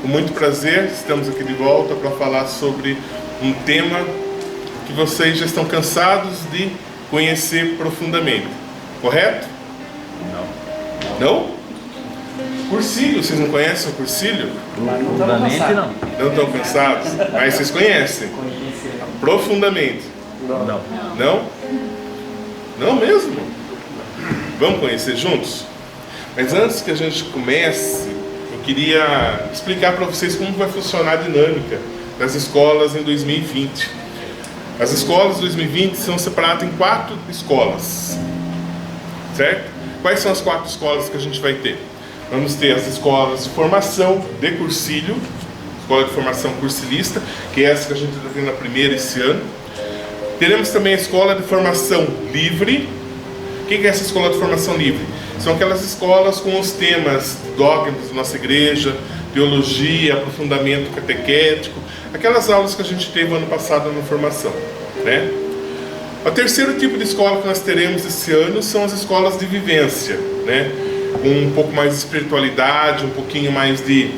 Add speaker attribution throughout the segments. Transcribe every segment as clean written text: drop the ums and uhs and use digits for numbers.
Speaker 1: Com muito prazer, estamos aqui de volta para falar sobre um tema que vocês já estão cansados de conhecer profundamente, correto? Não? Cursilho, vocês não conhecem o cursilho?
Speaker 2: Profundamente não.
Speaker 1: Não estão cansados? Mas vocês conhecem? Profundamente?
Speaker 2: Não.
Speaker 1: Não? Não mesmo? Vamos conhecer juntos? Mas antes que a gente comece, eu queria explicar para vocês como vai funcionar a dinâmica das escolas em 2020. As escolas de 2020 são separadas em 4 escolas, certo? Quais são as 4 escolas que a gente vai ter? Vamos ter as escolas de formação de cursilho, escola de formação cursilista, que é essa que a gente está tendo na primeira esse ano. Teremos também a escola de formação livre. O que é essa escola de formação livre? São aquelas escolas com os temas dogmas da nossa igreja, teologia, aprofundamento catequético, aquelas aulas que a gente teve ano passado na formação, né? O terceiro tipo de escola que nós teremos esse ano são as escolas de vivência, né? Com um pouco mais de espiritualidade, um pouquinho mais de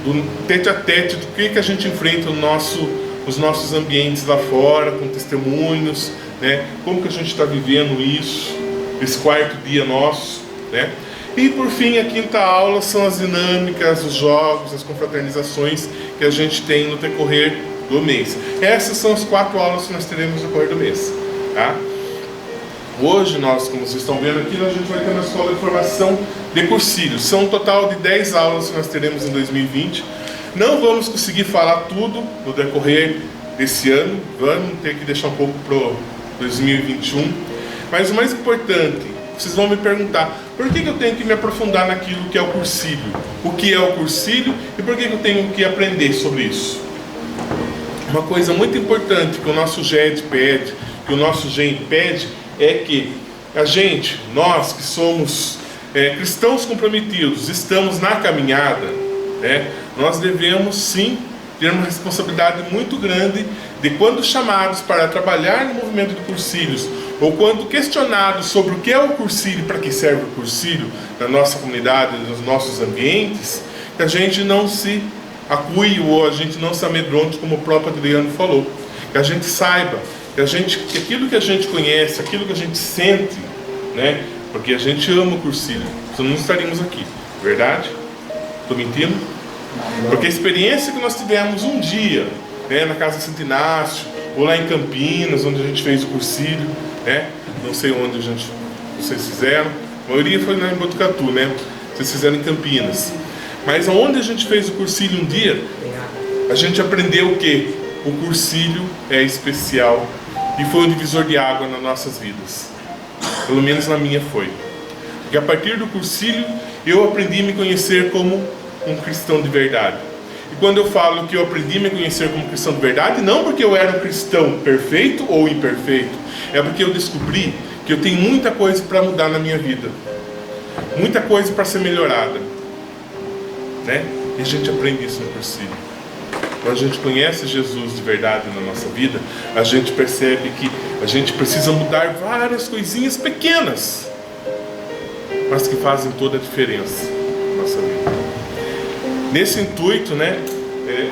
Speaker 1: do tete a tete, do que a gente enfrenta nos nossos ambientes lá fora, com testemunhos, né? Como que a gente está vivendo isso, esse 4º dia nosso, né? E por fim, a 5ª aula são as dinâmicas, os jogos, as confraternizações que a gente tem no decorrer do mês. Essas são as 4 aulas que nós teremos no decorrer do mês, tá? Hoje nós, como vocês estão vendo aqui, a gente vai ter uma escola de formação de cursilho. São um total de 10 aulas que nós teremos em 2020. Não vamos conseguir falar tudo no decorrer desse ano, vamos ter que deixar um pouco para o 2021. Mas o mais importante, vocês vão me perguntar, por que eu tenho que me aprofundar naquilo que é o cursilho? O que é o cursilho e por que eu tenho que aprender sobre isso? Uma coisa muito importante que o nosso GED pede, que o nosso GEM pede, é que a gente, nós que somos cristãos comprometidos, estamos na caminhada, né? Nós devemos sim ter uma responsabilidade muito grande de quando chamados para trabalhar no movimento de cursilhos, ou quando questionados sobre o que é o cursilho e para que serve o cursilho na nossa comunidade, nos nossos ambientes, que a gente não se acue ou a gente não se amedronte, como o próprio Adriano falou, que a gente saiba que aquilo que a gente conhece, aquilo que a gente sente, né? Porque a gente ama o cursilho, senão não estaríamos aqui, verdade? Estou mentindo? Porque a experiência que nós tivemos um dia, né, na Casa Santo Inácio, ou lá em Campinas, onde a gente fez o cursilho, né? Não sei onde vocês fizeram, a maioria foi lá em Botucatu, né? Vocês fizeram em Campinas. Mas onde a gente fez o cursilho um dia, a gente aprendeu que o cursilho é especial e foi um divisor de água nas nossas vidas. Pelo menos na minha foi. Porque a partir do cursilho eu aprendi a me conhecer como um cristão de verdade. E quando eu falo que eu aprendi a me conhecer como cristão de verdade, não porque eu era um cristão perfeito ou imperfeito, é porque eu descobri que eu tenho muita coisa para mudar na minha vida, muita coisa para ser melhorada, né? E a gente aprende isso no cursilho. Quando a gente conhece Jesus de verdade na nossa vida, a gente percebe que a gente precisa mudar várias coisinhas pequenas, mas que fazem toda a diferença na nossa vida. Nesse intuito, né,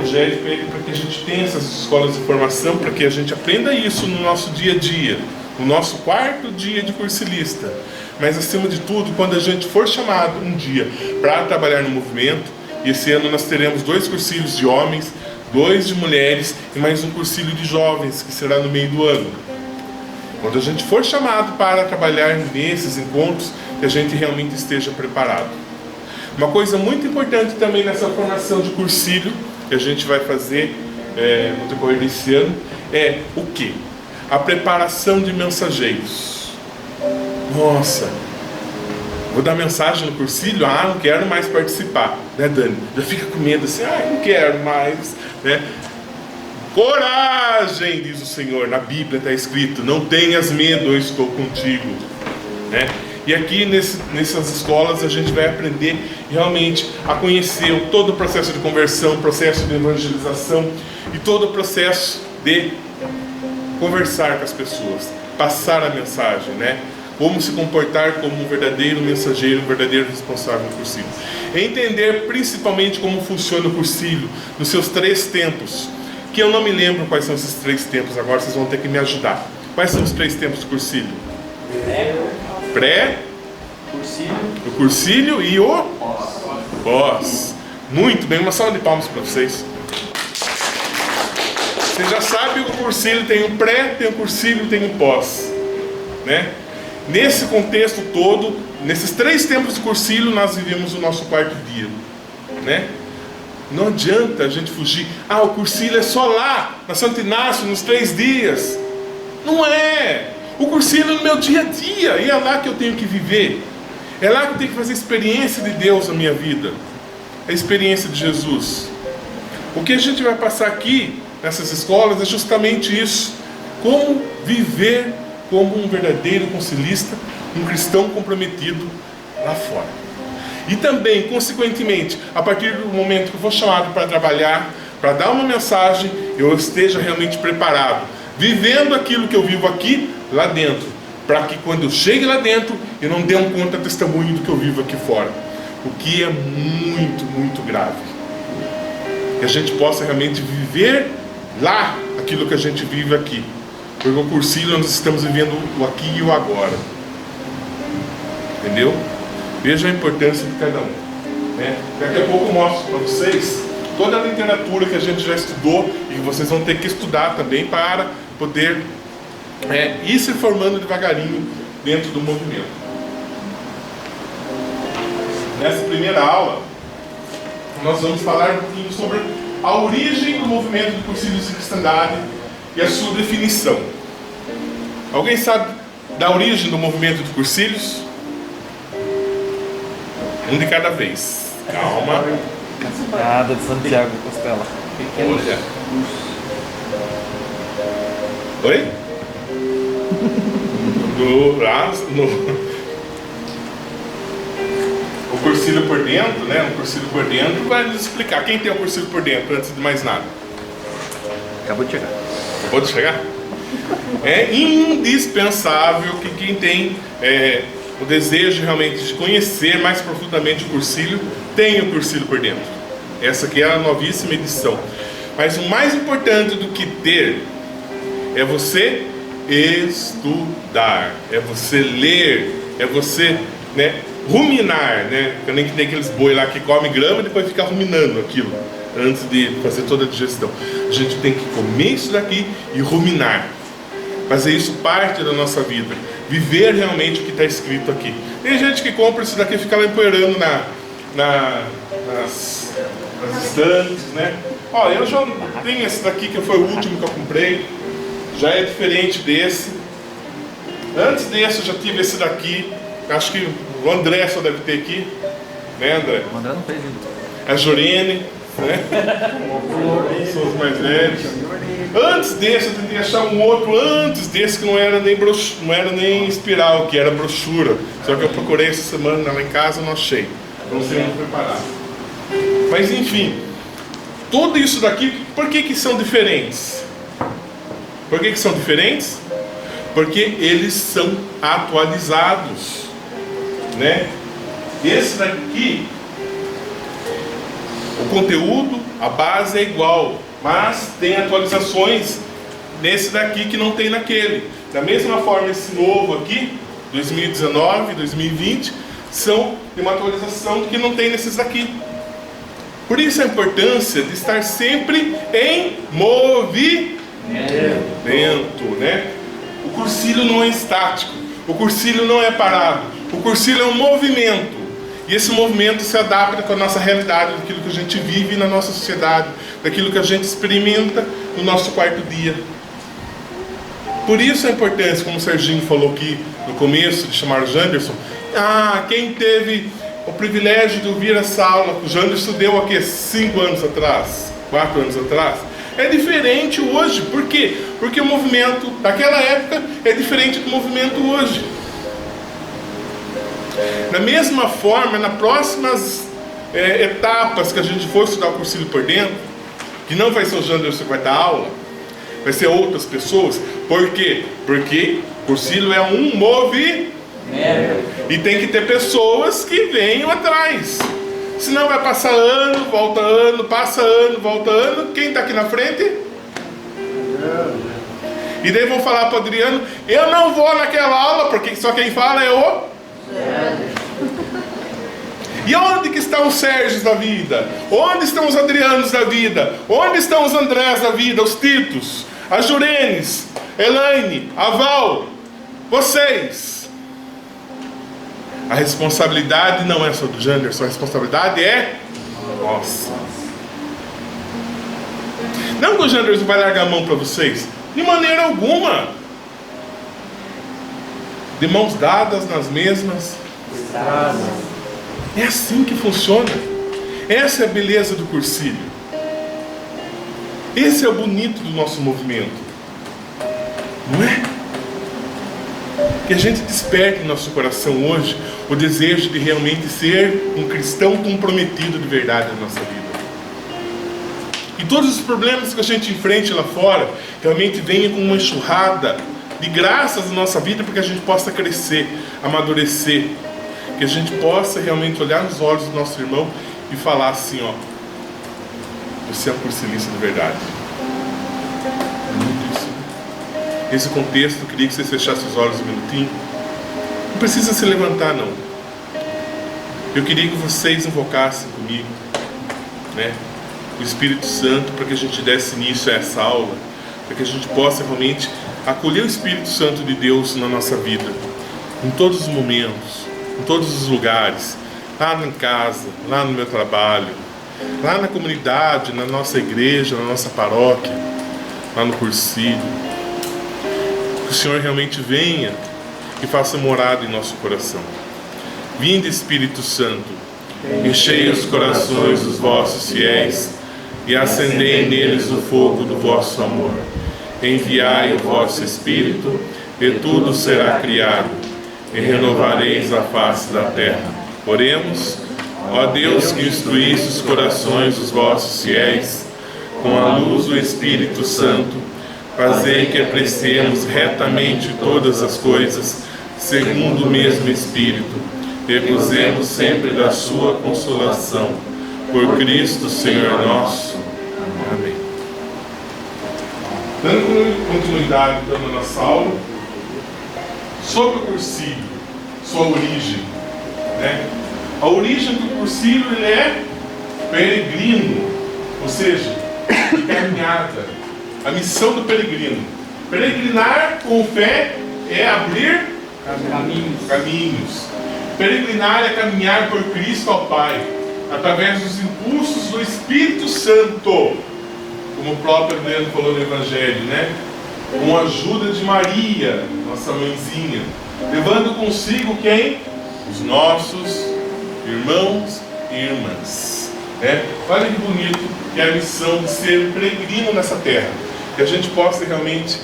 Speaker 1: o GED pede para que a gente tenha essas escolas de formação, para que a gente aprenda isso no nosso dia a dia, no nosso 4º dia de cursilista. Mas acima de tudo, quando a gente for chamado um dia para trabalhar no movimento, e esse ano nós teremos 2 cursilhos de homens, 2 de mulheres e mais um cursilho de jovens, que será no meio do ano. Quando a gente for chamado para trabalhar nesses encontros, que a gente realmente esteja preparado. Uma coisa muito importante também nessa formação de cursilho que a gente vai fazer no decorrer desse ano é o quê? A preparação de mensageiros. Nossa, vou dar mensagem no cursilho? Não quero mais participar, né, Dani? Já fica com medo assim, não quero mais, né? Coragem, diz o Senhor, na Bíblia está escrito, não tenhas medo, eu estou contigo, né? E aqui nessas escolas a gente vai aprender realmente a conhecer todo o processo de conversão, processo de evangelização e todo o processo de conversar com as pessoas, passar a mensagem, né? como se comportar como um verdadeiro mensageiro, um verdadeiro responsável no cursilho. Entender principalmente como funciona o cursilho, nos seus 3 tempos, que eu não me lembro quais são esses 3 tempos agora, vocês vão ter que me ajudar. Quais são os 3 tempos do cursilho? Pré, o cursilho e o pós. Muito bem, uma salva de palmas para vocês. Você já sabe, o cursilho tem o pré, tem o cursilho, tem o pós, né? Nesse contexto todo, nesses 3 tempos de cursilho, nós vivemos o nosso 4º dia, né? Não adianta a gente fugir. O cursilho é só lá, na Santo Inácio, nos 3 dias. Não é. O cursilho é no meu dia a dia, e é lá que eu tenho que viver. É lá que eu tenho que fazer a experiência de Deus na minha vida, a experiência de Jesus. O que a gente vai passar aqui nessas escolas é justamente isso: como viver como um verdadeiro concilista, um cristão comprometido lá fora. E também, consequentemente, a partir do momento que eu for chamado para trabalhar, para dar uma mensagem, eu esteja realmente preparado, vivendo aquilo que eu vivo aqui, lá dentro, para que quando eu chegue lá dentro, eu não dê um contra-testemunho do que eu vivo aqui fora, o que é muito, muito grave. Que a gente possa realmente viver lá aquilo que a gente vive aqui, porque o cursilho nós estamos vivendo o aqui e o agora, entendeu? Veja a importância de cada um, né? Daqui a pouco eu mostro para vocês toda a literatura que a gente já estudou e que vocês vão ter que estudar também para poder ir se formando devagarinho dentro do movimento. Nessa primeira aula, nós vamos falar um pouquinho sobre a origem do movimento do cursilho de cristandade e a sua definição. Alguém sabe da origem do movimento de cursilhos? Um de cada vez. Calma.
Speaker 2: Nada de Santiago Costela.
Speaker 1: Olha. Oi? O cursilho por dentro, né? O cursilho por dentro vai nos explicar. Quem tem o cursilho por dentro, antes de mais nada?
Speaker 2: Acabou de chegar.
Speaker 1: Acabou de chegar? É indispensável que quem tem o desejo realmente de conhecer mais profundamente o cursilho, tenha o cursilho por dentro. Essa aqui é a novíssima edição. Mas o mais importante do que ter é você estudar, é você ler, é você, ruminar, Que nem que tem aqueles boi lá que come grama e depois fica ruminando aquilo antes de fazer toda a digestão. A gente tem que comer isso daqui e ruminar, fazer isso parte da nossa vida, viver realmente o que está escrito aqui. Tem gente que compra isso daqui e fica lá empoeirando nas estantes, né? Eu já tenho esse daqui que foi o último que eu comprei, já é diferente desse. Antes desse eu já tive esse daqui, acho que o André só deve ter aqui, né, André?
Speaker 2: O André não fez ainda.
Speaker 1: A Jorene, né? São os mais velhos. Antes desse eu tentei achar um outro antes desse que não era nem espiral, que era brochura. Só que eu procurei essa semana lá em casa e não achei. Não sei onde preparar. Mas enfim, tudo isso daqui, por que são diferentes? Por que são diferentes? Porque eles são atualizados, né? Esse daqui, o conteúdo, a base é igual, mas tem atualizações nesse daqui que não tem naquele. Da mesma forma, esse novo aqui, 2019, 2020, são de uma atualização que não tem nesses daqui. Por isso a importância de estar sempre em movimento, né? O cursilho não é estático, o cursilho não é parado, o cursilho é um movimento. E esse movimento se adapta com a nossa realidade, daquilo que a gente vive na nossa sociedade, daquilo que a gente experimenta no nosso 4º dia. Por isso a importância, como o Serginho falou aqui no começo, de chamar o Janderson. Quem teve o privilégio de ouvir essa aula, o Janderson deu aqui 5 anos atrás, 4 anos atrás, é diferente hoje. Por quê? Porque o movimento daquela época é diferente do movimento hoje. Da mesma forma, nas próximas etapas que a gente for estudar o cursilho por dentro, que não vai ser o Janderson que vai dar aula, vai ser outras pessoas. Por quê? Porque o cursilho é um movimento. E tem que ter pessoas que venham atrás. Senão vai passar ano, volta ano, passa ano, volta ano. Quem está aqui na frente? E daí vão falar para o Adriano: eu não vou naquela aula, porque só quem fala é o... E onde que estão os Sérgios da vida? Onde estão os Adrianos da vida? Onde estão os Andrés da vida? Os Titos, a Jurenes, Elaine, a Val, vocês. A responsabilidade não é só do Janderson, a responsabilidade é nossa. Não que o Janderson vai largar a mão para vocês, de maneira alguma. De mãos dadas nas mesmas. É assim que funciona. Essa é a beleza do Cursilho. Esse é o bonito do nosso movimento. Não é? Que a gente desperte no nosso coração hoje o desejo de realmente ser um cristão comprometido de verdade na nossa vida. E todos os problemas que a gente enfrente lá fora realmente venham com uma enxurrada de graças na nossa vida, para que a gente possa crescer, amadurecer, que a gente possa realmente olhar nos olhos do nosso irmão e falar assim: ó, você é um cursilista de verdade. É muito isso. Nesse contexto, eu queria que vocês fechassem os olhos um minutinho. Não precisa se levantar, não. Eu queria que vocês invocassem comigo, né, o Espírito Santo, para que a gente desse início a essa aula, para que a gente possa realmente acolher o Espírito Santo de Deus na nossa vida, em todos os momentos, em todos os lugares, lá em casa, lá no meu trabalho, lá na comunidade, na nossa igreja, na nossa paróquia, lá no Cursilho. Que o Senhor realmente venha e faça morada em nosso coração. Vinde, Espírito Santo, enchei os corações dos vossos fiéis e acendei neles o fogo do vosso amor. Enviai o vosso Espírito, e tudo será criado, e renovareis a face da terra. Oremos. Ó Deus, que instruísse os corações dos vossos fiéis com a luz do Espírito Santo, fazei que apreciemos retamente todas as coisas, segundo o mesmo Espírito, e gozemos sempre da sua consolação. Por Cristo, Senhor nosso. Amém. Dando continuidade então, na nossa aula sobre o Cursilho, sua origem, né? A origem do Cursilho, ele é peregrino, ou seja, de caminhada. A missão do peregrino. Peregrinar com fé é abrir caminhos. Peregrinar é caminhar por Cristo ao Pai, através dos impulsos do Espírito Santo, como o próprio Adriano falou no Evangelho, né? Com a ajuda de Maria, nossa mãezinha, levando consigo quem? Os nossos irmãos e irmãs, né? Olha que bonito que é a missão de ser um peregrino nessa terra, que a gente possa realmente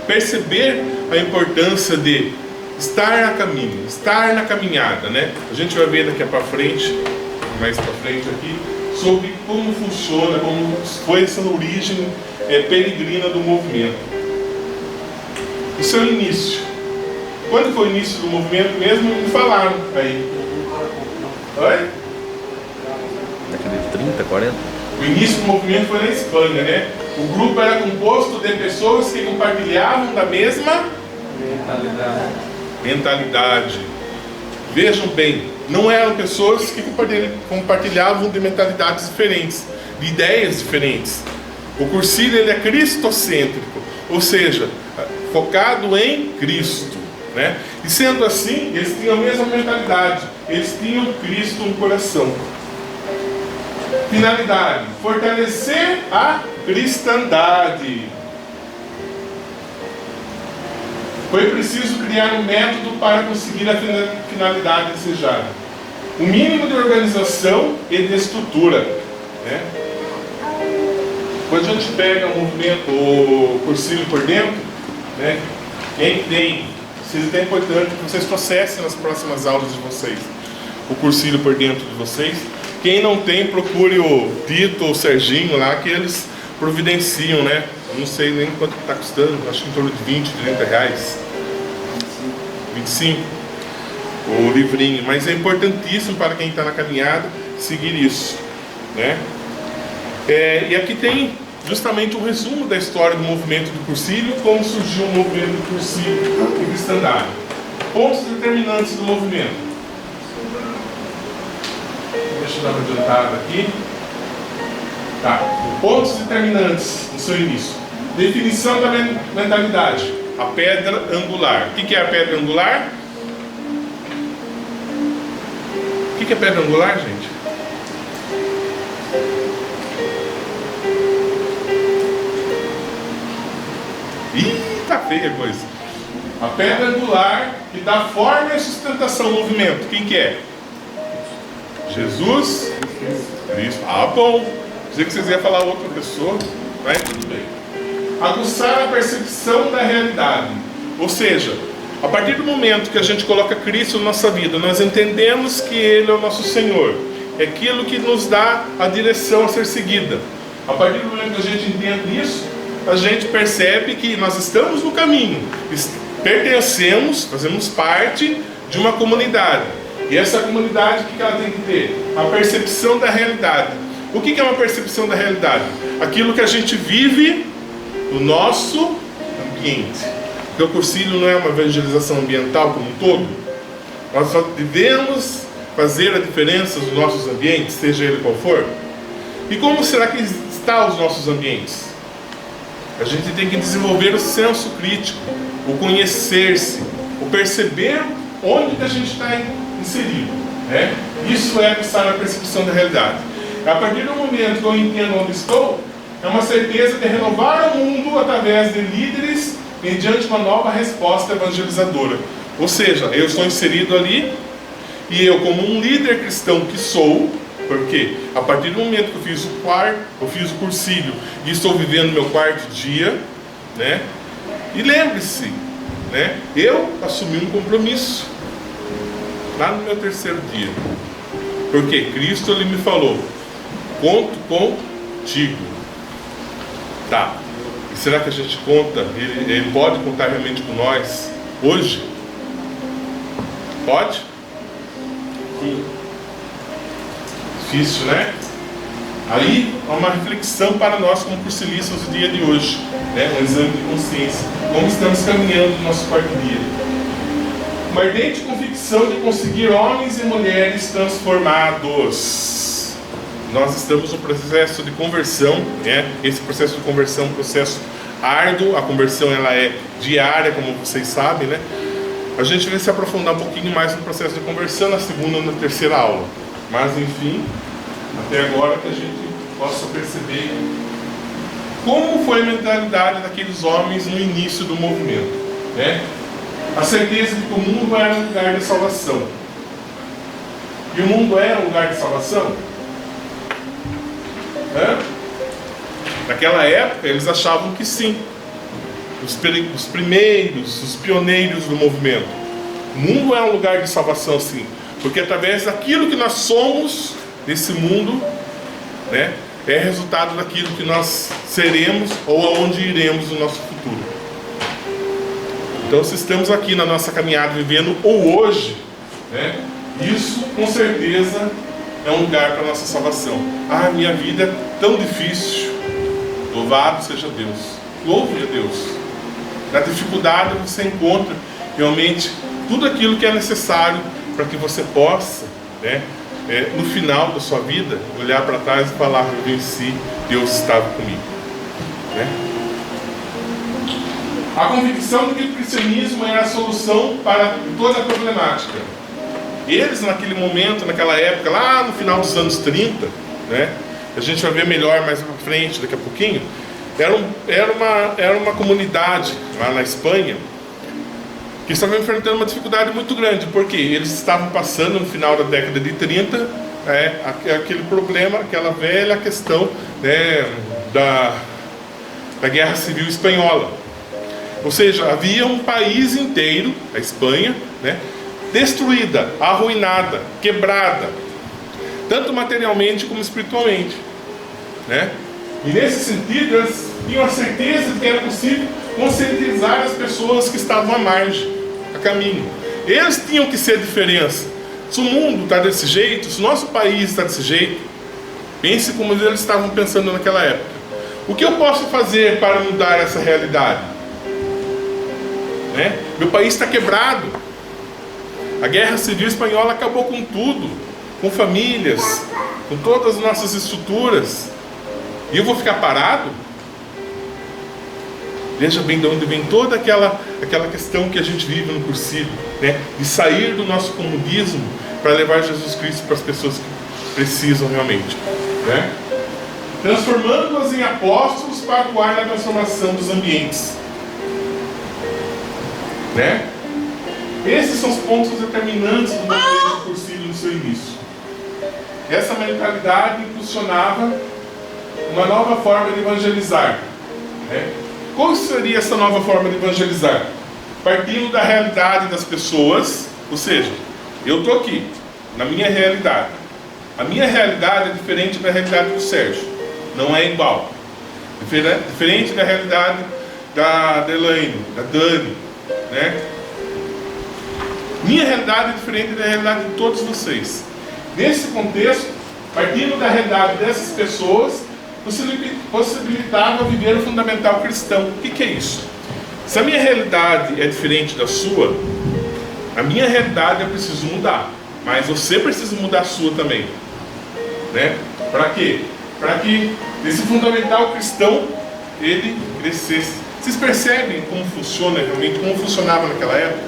Speaker 1: perceber a importância de estar a caminho, estar na caminhada, né? A gente vai ver daqui para frente, mais para frente aqui, sobre como funciona, como foi essa origem peregrina do movimento. O seu início. Quando foi o início do movimento mesmo, me falaram aí. Oi?
Speaker 2: Década de 30, 40?
Speaker 1: O início do movimento foi na Espanha, né? O grupo era composto de pessoas que compartilhavam da mesma mentalidade. Vejam bem, não eram pessoas que compartilhavam de mentalidades diferentes, de ideias diferentes. O Cursilho, ele é cristocêntrico, ou seja, focado em Cristo, né? E sendo assim, eles tinham a mesma mentalidade, eles tinham Cristo no coração. Finalidade: fortalecer a cristandade. Foi preciso criar um método para conseguir a finalidade desejada. O mínimo de organização e de estrutura, né? Quando a gente pega o movimento, o Cursilho por dentro, né? Quem tem, é importante que vocês processem nas próximas aulas de vocês o Cursilho por dentro de vocês. Quem não tem, procure o Tito ou o Serginho lá, que eles providenciam, né? Eu não sei nem quanto está custando, acho que em torno de 20, 30 reais. 25, o livrinho, mas é importantíssimo para quem está na caminhada seguir isso, né? E aqui tem justamente um resumo da história do movimento do Cursilho, como surgiu o movimento do Cursilho e cristandade. Pontos determinantes do movimento. Deixa eu dar uma adiantada aqui. Tá. Pontos determinantes no seu início. Definição da mentalidade. A pedra angular. O que é a pedra angular? O que é pedra angular, gente? Ih, tá feia a coisa. A pedra angular que dá forma e sustentação ao movimento. Quem que é? Jesus Cristo. Ah, bom. Pensei que vocês iam falar outra pessoa. Mas tudo bem. Aguçar a percepção da realidade. Ou seja, a partir do momento que a gente coloca Cristo na nossa vida, nós entendemos que Ele é o nosso Senhor. É aquilo que nos dá a direção a ser seguida. A partir do momento que a gente entende isso, a gente percebe que nós estamos no caminho, pertencemos, fazemos parte de uma comunidade. E essa comunidade, o que ela tem que ter? A percepção da realidade. O que é uma percepção da realidade? Aquilo que a gente vive no nosso ambiente. Porque o Cursilho não é uma evangelização ambiental como um todo. Nós só devemos fazer a diferença nos nossos ambientes, seja ele qual for. E como será que estão os nossos ambientes? A gente tem que desenvolver o senso crítico, o conhecer-se, o perceber onde que a gente está inserido, né? Isso é a percepção da realidade. A partir do momento que eu entendo onde estou, é uma certeza de renovar o mundo através de líderes mediante uma nova resposta evangelizadora. Ou seja, eu estou inserido ali e eu, como um líder cristão que sou, porque a partir do momento que eu fiz o cursilho e estou vivendo meu quarto dia, né? E lembre-se, né? Eu assumi um compromisso lá no meu terceiro dia, porque Cristo ele me falou: conto contigo. Tá? E será que a gente conta? Ele pode contar realmente com nós hoje? Pode? Sim. Difícil, né? Aí há uma reflexão para nós como cursilistas do dia de hoje, né? Um exame de consciência. Como estamos caminhando no nosso quarto dia? Uma ardente convicção de conseguir homens e mulheres transformados. Nós estamos no processo de conversão, né? Esse processo de conversão é um processo árduo. A conversão ela é diária, como vocês sabem, né? A gente vai se aprofundar um pouquinho mais no processo de conversão na segunda ou na terceira aula. Mas enfim, até agora que a gente possa perceber como foi a mentalidade daqueles homens no início do movimento, né? A certeza de que o mundo era um lugar de salvação. E o mundo era um lugar de salvação? Naquela época eles achavam que sim. Os primeiros, os pioneiros do movimento. O mundo é um lugar de salvação, sim. Porque através daquilo que nós somos nesse mundo, né, é resultado daquilo que nós seremos ou aonde iremos no nosso futuro. Então, se estamos aqui na nossa caminhada vivendo o hoje, né, isso com certeza é um lugar para a nossa salvação. Ah, minha vida é tão difícil. Louvado seja Deus. Louve a Deus. Na dificuldade você encontra realmente tudo aquilo que é necessário para que você possa, né, no final da sua vida, olhar para trás e falar: eu venci, Deus estava comigo, né? A convicção de que o cristianismo era a solução para toda a problemática. Eles naquele momento, naquela época, lá no final dos anos 30, né, a gente vai ver melhor mais para frente, daqui a pouquinho, era uma comunidade lá na Espanha que estavam enfrentando uma dificuldade muito grande, porque eles estavam passando no final da década de 30, aquele problema, aquela velha questão, né, da Guerra Civil Espanhola. Ou seja, havia um país inteiro, a Espanha, né, destruída, arruinada, quebrada, tanto materialmente como espiritualmente, né? E nesse sentido, eles tinham a certeza de que era possível conscientizar as pessoas que estavam à margem, a caminho. Eles tinham que ser a diferença. Se o mundo está desse jeito, se o nosso país está desse jeito, pense como eles estavam pensando naquela época. O que eu posso fazer para mudar essa realidade? Né? Meu país está quebrado. A Guerra Civil Espanhola acabou com tudo, com famílias, com todas as nossas estruturas. E eu vou ficar parado? Veja bem de onde vem toda aquela questão que a gente vive no cursilho, né? De sair do nosso comodismo para levar Jesus Cristo para as pessoas que precisam realmente, né? Transformando-as em apóstolos para atuar na transformação dos ambientes, né? Esses são os pontos determinantes do movimento do cursilho no seu início. Essa mentalidade impulsionava uma nova forma de evangelizar, né? Qual seria essa nova forma de evangelizar? Partindo da realidade das pessoas, ou seja, eu estou aqui, na minha realidade. A minha realidade é diferente da realidade do Sérgio, não é igual. Diferente da realidade da Elaine, da Dani, né? Minha realidade é diferente da realidade de todos vocês. Nesse contexto, partindo da realidade dessas pessoas, possibilitava viver o fundamental cristão. O que é isso? Se a minha realidade é diferente da sua, a minha realidade eu preciso mudar, mas você precisa mudar a sua também, né? Para quê? Para que esse fundamental cristão ele crescesse. Vocês percebem como funciona realmente, como funcionava naquela época?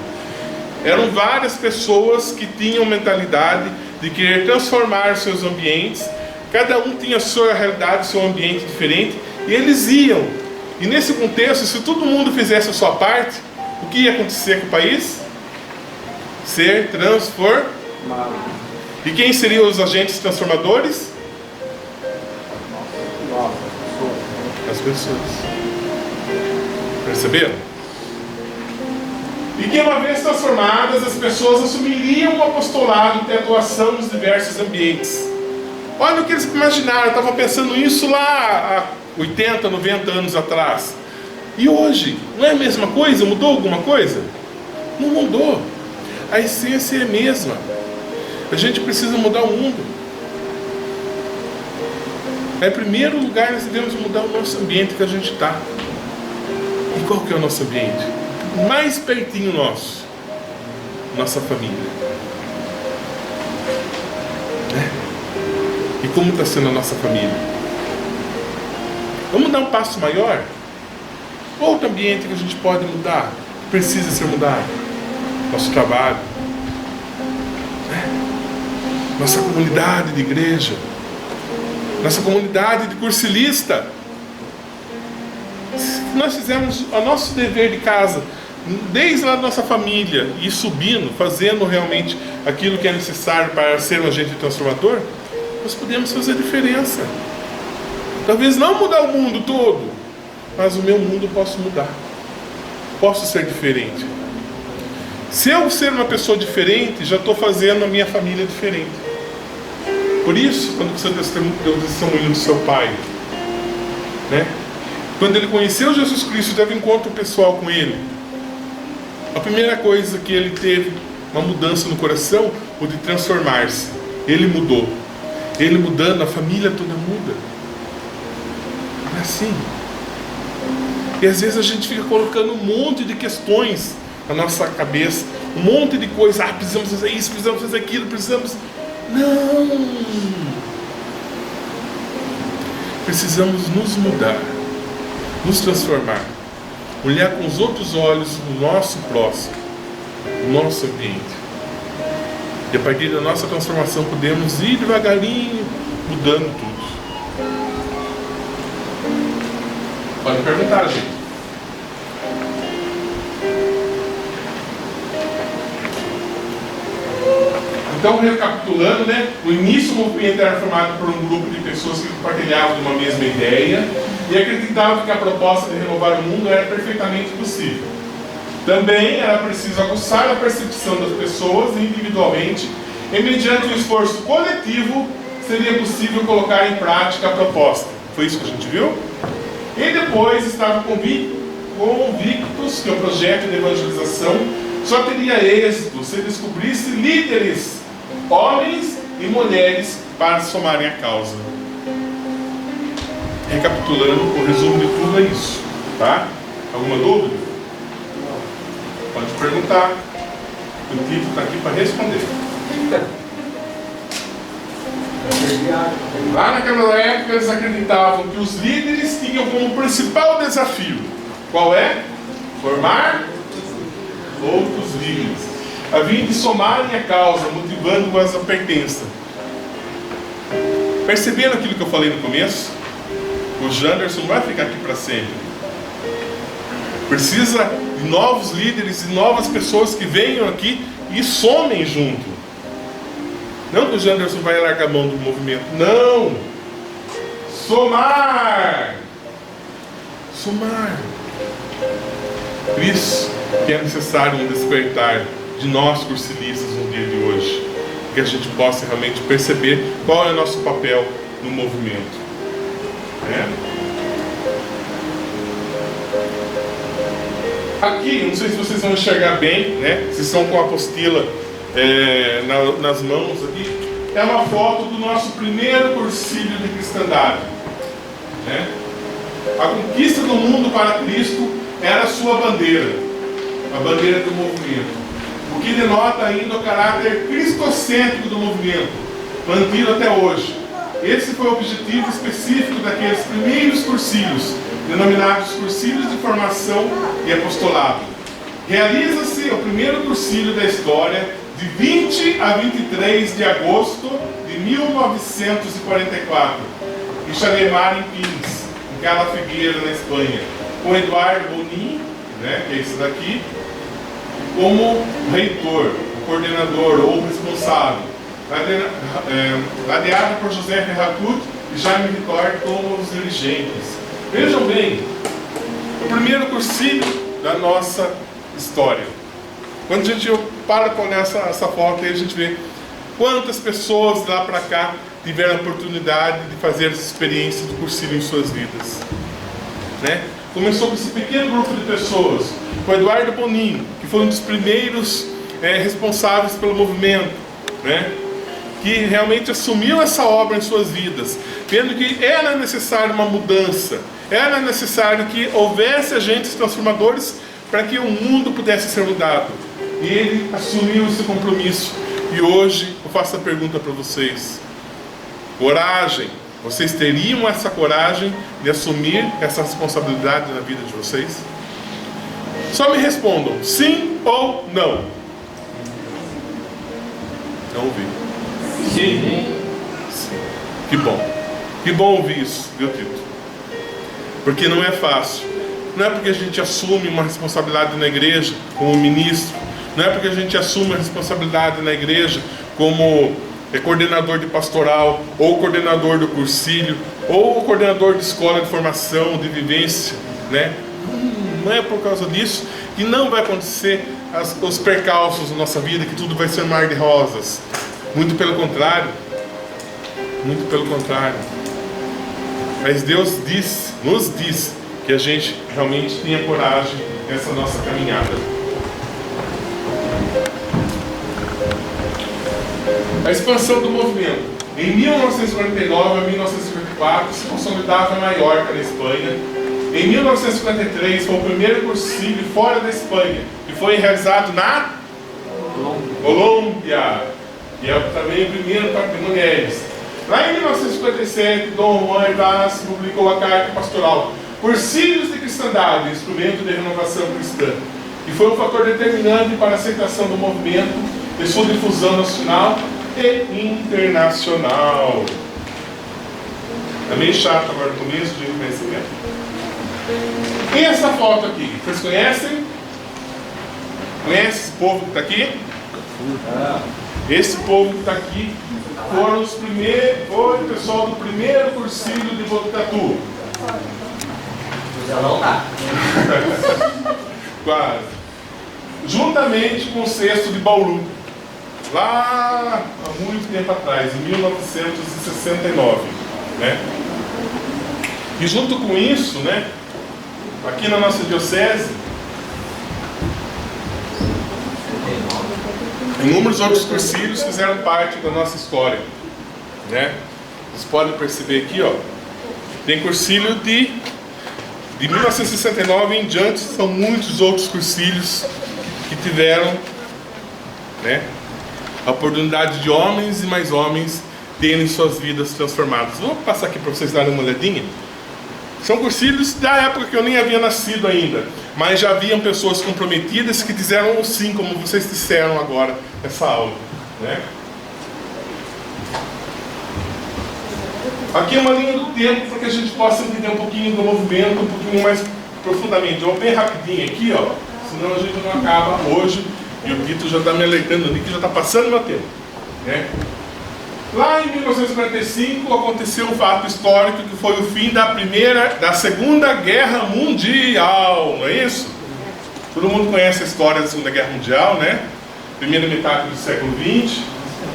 Speaker 1: Eram várias pessoas que tinham mentalidade de querer transformar seus ambientes. Cada um tinha a sua realidade, seu ambiente diferente, e eles iam. E nesse contexto, se todo mundo fizesse a sua parte, o que ia acontecer com o país? Ser transformado. E quem seriam os agentes transformadores? As pessoas. Perceberam? E que uma vez transformadas, as pessoas assumiriam o apostolado de atuação nos diversos ambientes. Olha o que eles imaginaram, estavam pensando isso lá há 80, 90 anos atrás. E hoje, não é a mesma coisa? Mudou alguma coisa? Não mudou. A essência é a mesma. A gente precisa mudar o mundo. Em primeiro lugar, nós devemos mudar o nosso ambiente que a gente está. E qual que é o nosso ambiente? Mais pertinho nosso. Nossa família. E como está sendo a nossa família? Vamos dar um passo maior? Outro ambiente que a gente pode mudar, precisa ser mudado. Nosso trabalho, nossa comunidade de igreja, nossa comunidade de cursilista. Se nós fizermos o nosso dever de casa, desde lá da nossa família, e subindo, fazendo realmente aquilo que é necessário para ser um agente transformador, nós podemos fazer diferença. Talvez não mudar o mundo todo, mas o meu mundo eu posso mudar. Posso ser diferente. Se eu ser uma pessoa diferente, já estou fazendo a minha família diferente. Por isso, quando você deu o testemunho do seu pai, né? Quando ele conheceu Jesus Cristo, teve encontro pessoal com ele, a primeira coisa que ele teve, uma mudança no coração, o de transformar-se. Ele mudou. Ele mudando, a família toda muda. É assim. E às vezes a gente fica colocando um monte de questões na nossa cabeça, um monte de coisa. Precisamos fazer isso, precisamos fazer aquilo, precisamos... Não! Precisamos nos mudar, nos transformar, olhar com os outros olhos o nosso próximo, o nosso ambiente. E a partir da nossa transformação podemos ir devagarinho mudando tudo. Pode perguntar, gente. Então, recapitulando, né? No início o movimento era formado por um grupo de pessoas que compartilhavam de uma mesma ideia e acreditavam que a proposta de renovar o mundo era perfeitamente possível. Também era preciso aguçar a percepção das pessoas individualmente e, mediante um esforço coletivo, seria possível colocar em prática a proposta. Foi isso que a gente viu? E depois estavam convictos que o projeto de evangelização só teria êxito se descobrisse líderes, homens e mulheres, para somarem a causa. Recapitulando, o resumo de tudo é isso, tá? Alguma dúvida? Pode perguntar. O Tito está aqui para responder. Lá naquela época eles acreditavam que os líderes tinham como principal desafio, qual é? Formar outros líderes, a fim de somarem a causa, motivando-as à pertença. Perceberam aquilo que eu falei no começo? O Janderson vai ficar aqui para sempre. Precisa de novos líderes e novas pessoas que venham aqui e somem junto. Não que o Janderson vai largar a mão do movimento. Não! Somar! Somar. Por isso que é necessário um despertar de nós cursilistas no dia de hoje. Que a gente possa realmente perceber qual é o nosso papel no movimento. Aqui, não sei se vocês vão enxergar bem, né? Vocês estão com a apostila nas mãos aqui. É uma foto do nosso primeiro cursilho de cristandade, né? A conquista do mundo para Cristo era a sua bandeira, a bandeira do movimento, o que denota ainda o caráter cristocêntrico do movimento, mantido até hoje. Esse foi o objetivo específico daqueles primeiros cursilhos, denominados cursilhos de formação e apostolado. Realiza-se o primeiro cursilho da história de 20 a 23 de agosto de 1944, em Chalemar, em Pins, em Cala Figueira, na Espanha, com Eduardo Bonin, né, que é esse daqui, como reitor, o coordenador ou responsável, ladeado por José Ferracut e Jaime Vitor como os dirigentes. Vejam bem, o primeiro cursilho da nossa história. Quando a gente para com essa foto aí, a gente vê quantas pessoas lá para cá tiveram a oportunidade de fazer essa experiência do cursilho em suas vidas, né? Começou com esse pequeno grupo de pessoas, com Eduardo Bonin, que foi um dos primeiros responsáveis pelo movimento, né? Que realmente assumiu essa obra em suas vidas, vendo que era necessário uma mudança, era necessário que houvesse agentes transformadores para que o mundo pudesse ser mudado. E ele assumiu esse compromisso. E hoje eu faço a pergunta para vocês: coragem, vocês teriam essa coragem de assumir essa responsabilidade na vida de vocês? Só me respondam, sim ou não. Não ouvi. Sim. Que bom. Que bom ouvir isso, viu, Tito? Porque não é fácil. Não é porque a gente assume uma responsabilidade na igreja como ministro. Não é porque a gente assume a responsabilidade na igreja como coordenador de pastoral, ou coordenador do cursilho, ou coordenador de escola de formação, de vivência, né? Não é por causa disso que não vai acontecer os percalços na nossa vida, que tudo vai ser mar de rosas. Muito pelo contrário. Muito pelo contrário. Mas Deus nos diz que a gente realmente tenha coragem nessa nossa caminhada. A expansão do movimento. Em 1949 a 1954 se consolidava em Maiorca, na Espanha. Em 1953 foi o primeiro cursilho fora da Espanha, que foi realizado na Colômbia, que é também o primeiro para mulheres. Lá em 1957, Dom Juan Hervás publicou a Carta Pastoral, Cursilhos de Cristandade, instrumento de renovação cristã, que foi um fator determinante para a aceitação do movimento e sua difusão nacional e internacional. É meio chato agora no começo de reconhecimento. E essa foto aqui, vocês conhecem? Conhece esse povo que está aqui? Esse povo que está aqui foram os primeiros, foi o pessoal do primeiro cursilho de Botucatu. Quase. Juntamente com o sexto de Bauru, lá há muito tempo atrás, em 1969, né? E junto com isso, né, aqui na nossa diocese, Inúmeros outros cursilhos fizeram parte da nossa história, né? Vocês podem perceber aqui, ó, tem cursilho de 1969 em diante, são muitos outros cursilhos que tiveram, né, a oportunidade de homens e mais homens terem suas vidas transformadas. Vou passar aqui para vocês darem uma olhadinha. São cursilhos da época que eu nem havia nascido ainda, mas já haviam pessoas comprometidas que disseram sim, como vocês disseram agora nessa aula, né? Aqui é uma linha do tempo para que a gente possa entender um pouquinho do movimento, um pouquinho mais profundamente. Eu vou bem rapidinho aqui, ó, senão a gente não acaba hoje, e o Tito já está me alertando ali que já está passando meu tempo, né? Lá em 1945 aconteceu um fato histórico que foi o fim da Segunda Guerra Mundial, não é isso? Todo mundo conhece a história da Segunda Guerra Mundial, né? Primeira metade do século XX,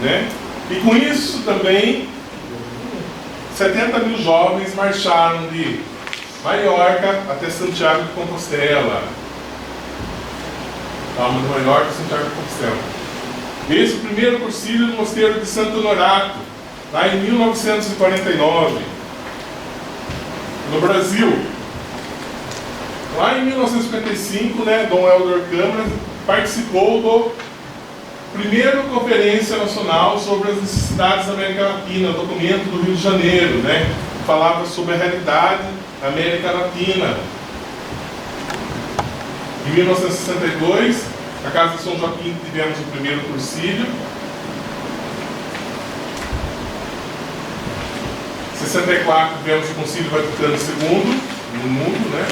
Speaker 1: né? E com isso também 70 mil jovens marcharam de Maiorca até Santiago de Compostela. Calma, de Maiorca a Santiago de Compostela. Esse primeiro cursilho do Mosteiro de Santo Honorato, lá em 1949, no Brasil. Lá em 1955, né, Dom Helder Câmara participou do primeira Conferência Nacional sobre as Necessidades da América Latina, documento do Rio de Janeiro, né, falava sobre a realidade da América Latina. Em 1962, na Casa de São Joaquim tivemos o primeiro cursilho. 64 tivemos o Concílio Vaticano II no mundo, né?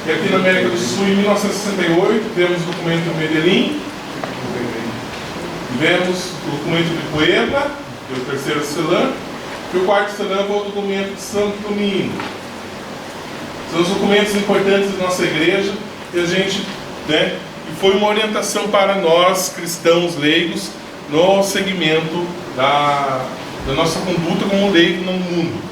Speaker 1: E aqui na América do Sul, em 1968, tivemos o documento de Medellín. Tivemos o documento de Puebla, que é o terceiro CELAM. E o quarto CELAM foi o documento de Santo Domingo. São os documentos importantes da nossa igreja que a gente, né, e foi uma orientação para nós, cristãos leigos, no segmento da nossa conduta como leigo no mundo.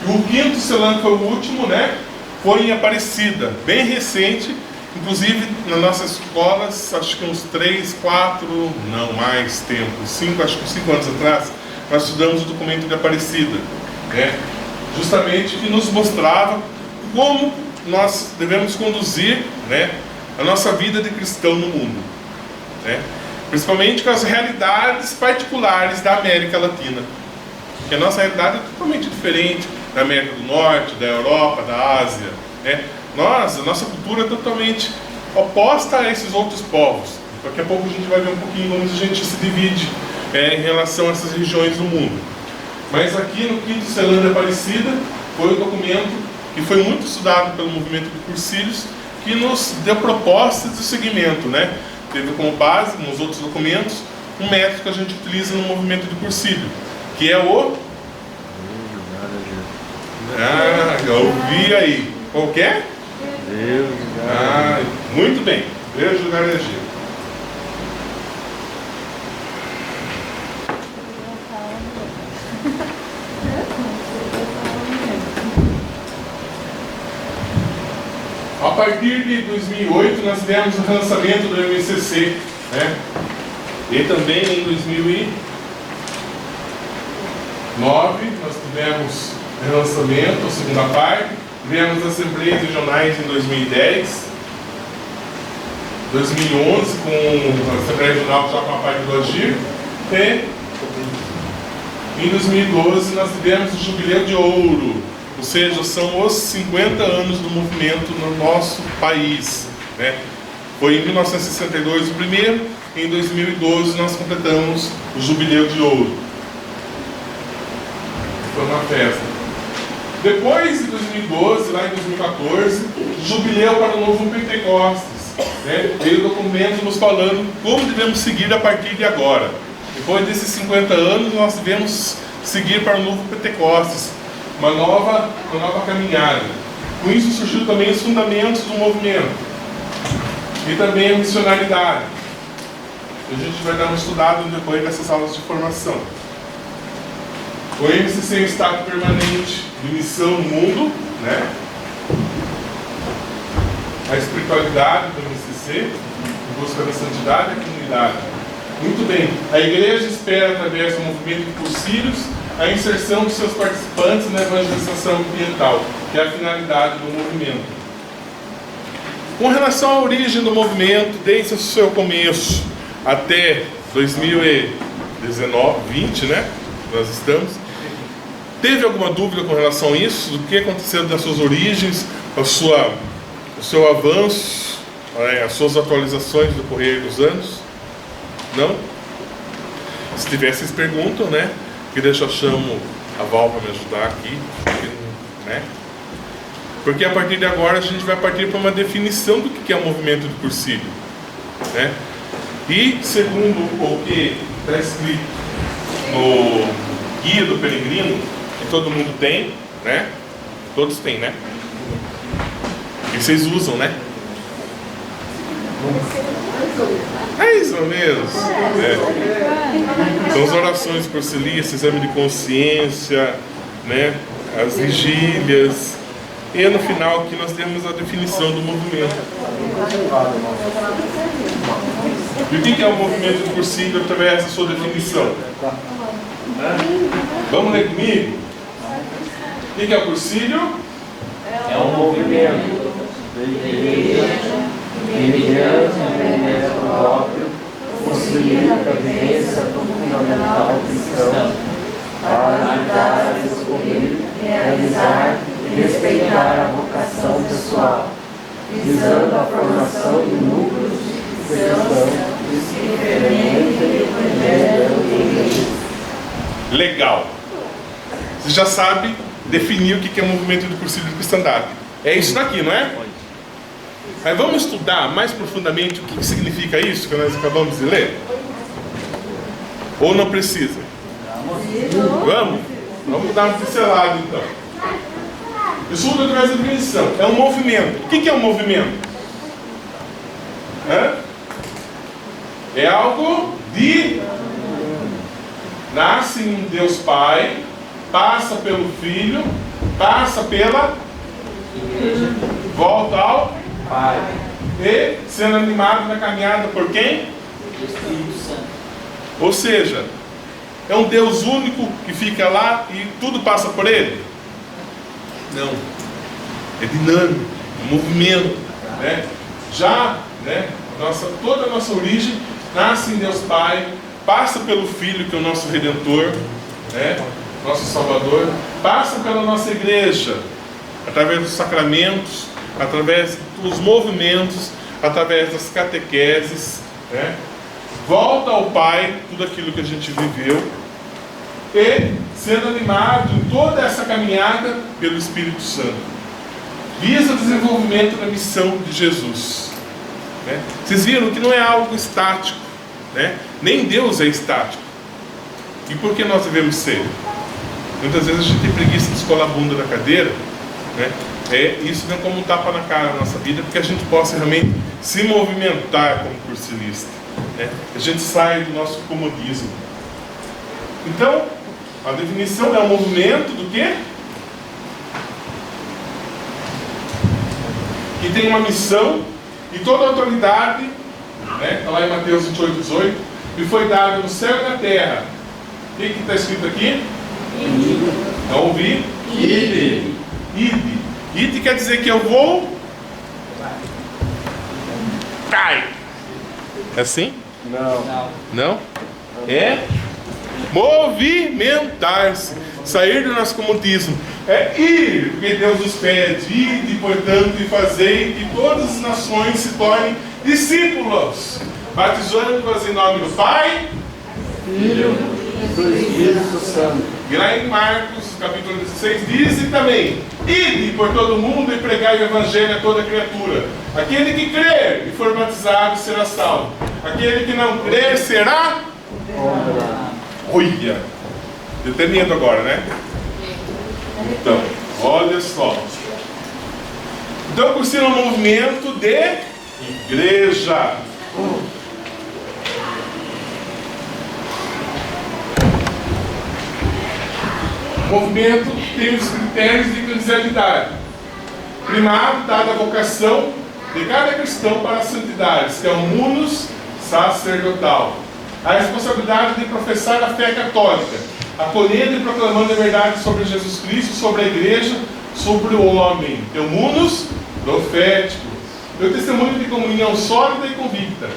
Speaker 1: E o quinto CELAM, que foi o último, né, foi em Aparecida, bem recente, inclusive nas nossas escolas, acho que uns 3, 4, não mais tempo, 5, acho que 5 anos atrás, nós estudamos o documento de Aparecida, né, justamente que nos mostrava como nós devemos conduzir, né, a nossa vida de cristão no mundo, né? Principalmente com as realidades particulares da América Latina, que a nossa realidade é totalmente diferente da América do Norte, da Europa, da Ásia, né? A nossa cultura é totalmente oposta a esses outros povos. Daqui a pouco a gente vai ver um pouquinho como a gente se divide em relação a essas regiões do mundo. Mas aqui no quinto CELAM de Aparecida foi um documento que foi muito estudado pelo movimento de cursilhos, que nos deu propostas de segmento, né? Teve como base, nos outros documentos, um método que a gente utiliza no movimento de cursilho, que é o... eu ouvi aí. Qual que é? Muito bem. Vejo lugar de agir. A partir de 2008, nós tivemos o relançamento do MCC, né? E também em 2009, nós tivemos o relançamento, a segunda parte. Tivemos assembleias regionais em 2010. 2011, com a Assembleia Regional já com a parte do Agir. E em 2012, nós tivemos o Jubileu de Ouro. Ou seja, são os 50 anos do movimento no nosso país, né? Foi em 1962 o primeiro, e em 2012 nós completamos o Jubileu de Ouro. Foi uma festa. Depois de 2012, lá em 2014, Jubileu para o Novo Pentecostes, né? Veio o documento nos falando como devemos seguir a partir de agora. Depois desses 50 anos, nós devemos seguir para o Novo Pentecostes. Uma nova caminhada. Com isso surgiu também os fundamentos do movimento e também a missionaridade. A gente vai dar uma estudada depois dessas aulas de formação. O MCC é um estado permanente de missão no mundo, né? A espiritualidade do MCC, em busca da santidade e a comunidade. Muito bem. A igreja espera, através do movimento de cursilhos, a inserção dos seus participantes na evangelização ambiental, que é a finalidade do movimento. Com relação à origem do movimento, desde o seu começo até 2019, né? Nós estamos. Teve alguma dúvida com relação a isso? Do que aconteceu das suas origens, o seu avanço, as suas atualizações do correr dos anos? Não? Se tiver, vocês perguntam, né? Que deixa eu chamo a Val para me ajudar aqui, né? Porque a partir de agora a gente vai partir para uma definição do que é o movimento de cursílio, né? E segundo o que está escrito no Guia do Peregrino, que todo mundo tem, né? Todos têm, né? E vocês usam, né? Mais ou menos. São as orações cursilícias, exame de consciência, né? As vigílias. E no final aqui nós temos a definição do movimento. E o que é o movimento de cursílio através da sua definição? Vamos ler comigo? O que é o cursílio?
Speaker 3: É um movimento da igreja mediante o movimento próprio, possibilita a vivência do fundamental cristão para ajudar a descobrir, realizar e respeitar a vocação pessoal, visando a formação de núcleos de cristãos que fermentem o evangelho da igreja.
Speaker 1: Legal. Você já sabe definir o que é o movimento de cursílio de cristandade. É isso daqui, não é? Mas vamos estudar mais profundamente o que significa isso que nós acabamos de ler? Ou não precisa? Vamos? Vamos dar uma pincelada então. Estudo através da definição. É um movimento. O que é um movimento? É algo de... Nasce em Deus Pai, passa pelo Filho, passa pela... Volta ao...
Speaker 3: Pai.
Speaker 1: E sendo animado na caminhada por quem?
Speaker 3: Espírito Santo.
Speaker 1: Ou seja, é um Deus único que fica lá e tudo passa por ele? Não. É dinâmico, é movimento, né? Já, né, toda a nossa origem nasce em Deus Pai, passa pelo Filho, que é o nosso Redentor, né, nosso Salvador, passa pela nossa igreja, através dos sacramentos, através dos movimentos, através das catequeses, né? Volta ao Pai tudo aquilo que a gente viveu e sendo animado em toda essa caminhada pelo Espírito Santo, visa o desenvolvimento da missão de Jesus, né? Vocês viram que não é algo estático, né? Nem Deus é estático. E por que nós devemos ser? Muitas vezes a gente tem preguiça de escolar a bunda da cadeira, né? Isso vem como um tapa na cara da nossa vida, porque a gente possa realmente se movimentar como cursilista, né? A gente sai do nosso comodismo. Então, a definição é um movimento do quê? Que tem uma missão e toda a autoridade, né? Está lá em Mateus 28:18, me foi dada no céu e na terra. O que está escrito aqui? Não ouvi? Ide. Ide. Ide quer dizer que eu vou... Cai. É assim?
Speaker 3: Não.
Speaker 1: Não? É movimentar-se. Sair do nosso comodismo. É ir, porque Deus nos pede. Ide, portanto, e fazei que todas as nações se tornem discípulos, batizando-os em nome do Pai,
Speaker 3: Filho do Espírito Santo.
Speaker 1: E lá em Marcos, capítulo 16, diz também: ide por todo mundo e pregai o evangelho a toda criatura. Aquele que crer e for batizado será salvo. Aquele que não crer será... Olha! Eu tenho medo agora, né? Então, olha só. Então, por ser um movimento de igreja. O movimento tem os critérios de eclesialidade. Primado, dada a vocação de cada cristão para as santidades, que é o munus sacerdotal. a responsabilidade de professar a fé católica, acolhendo e proclamando a verdade sobre Jesus Cristo, sobre a igreja, sobre o homem, teomunos, profético, o testemunho de comunhão sólida e convicta,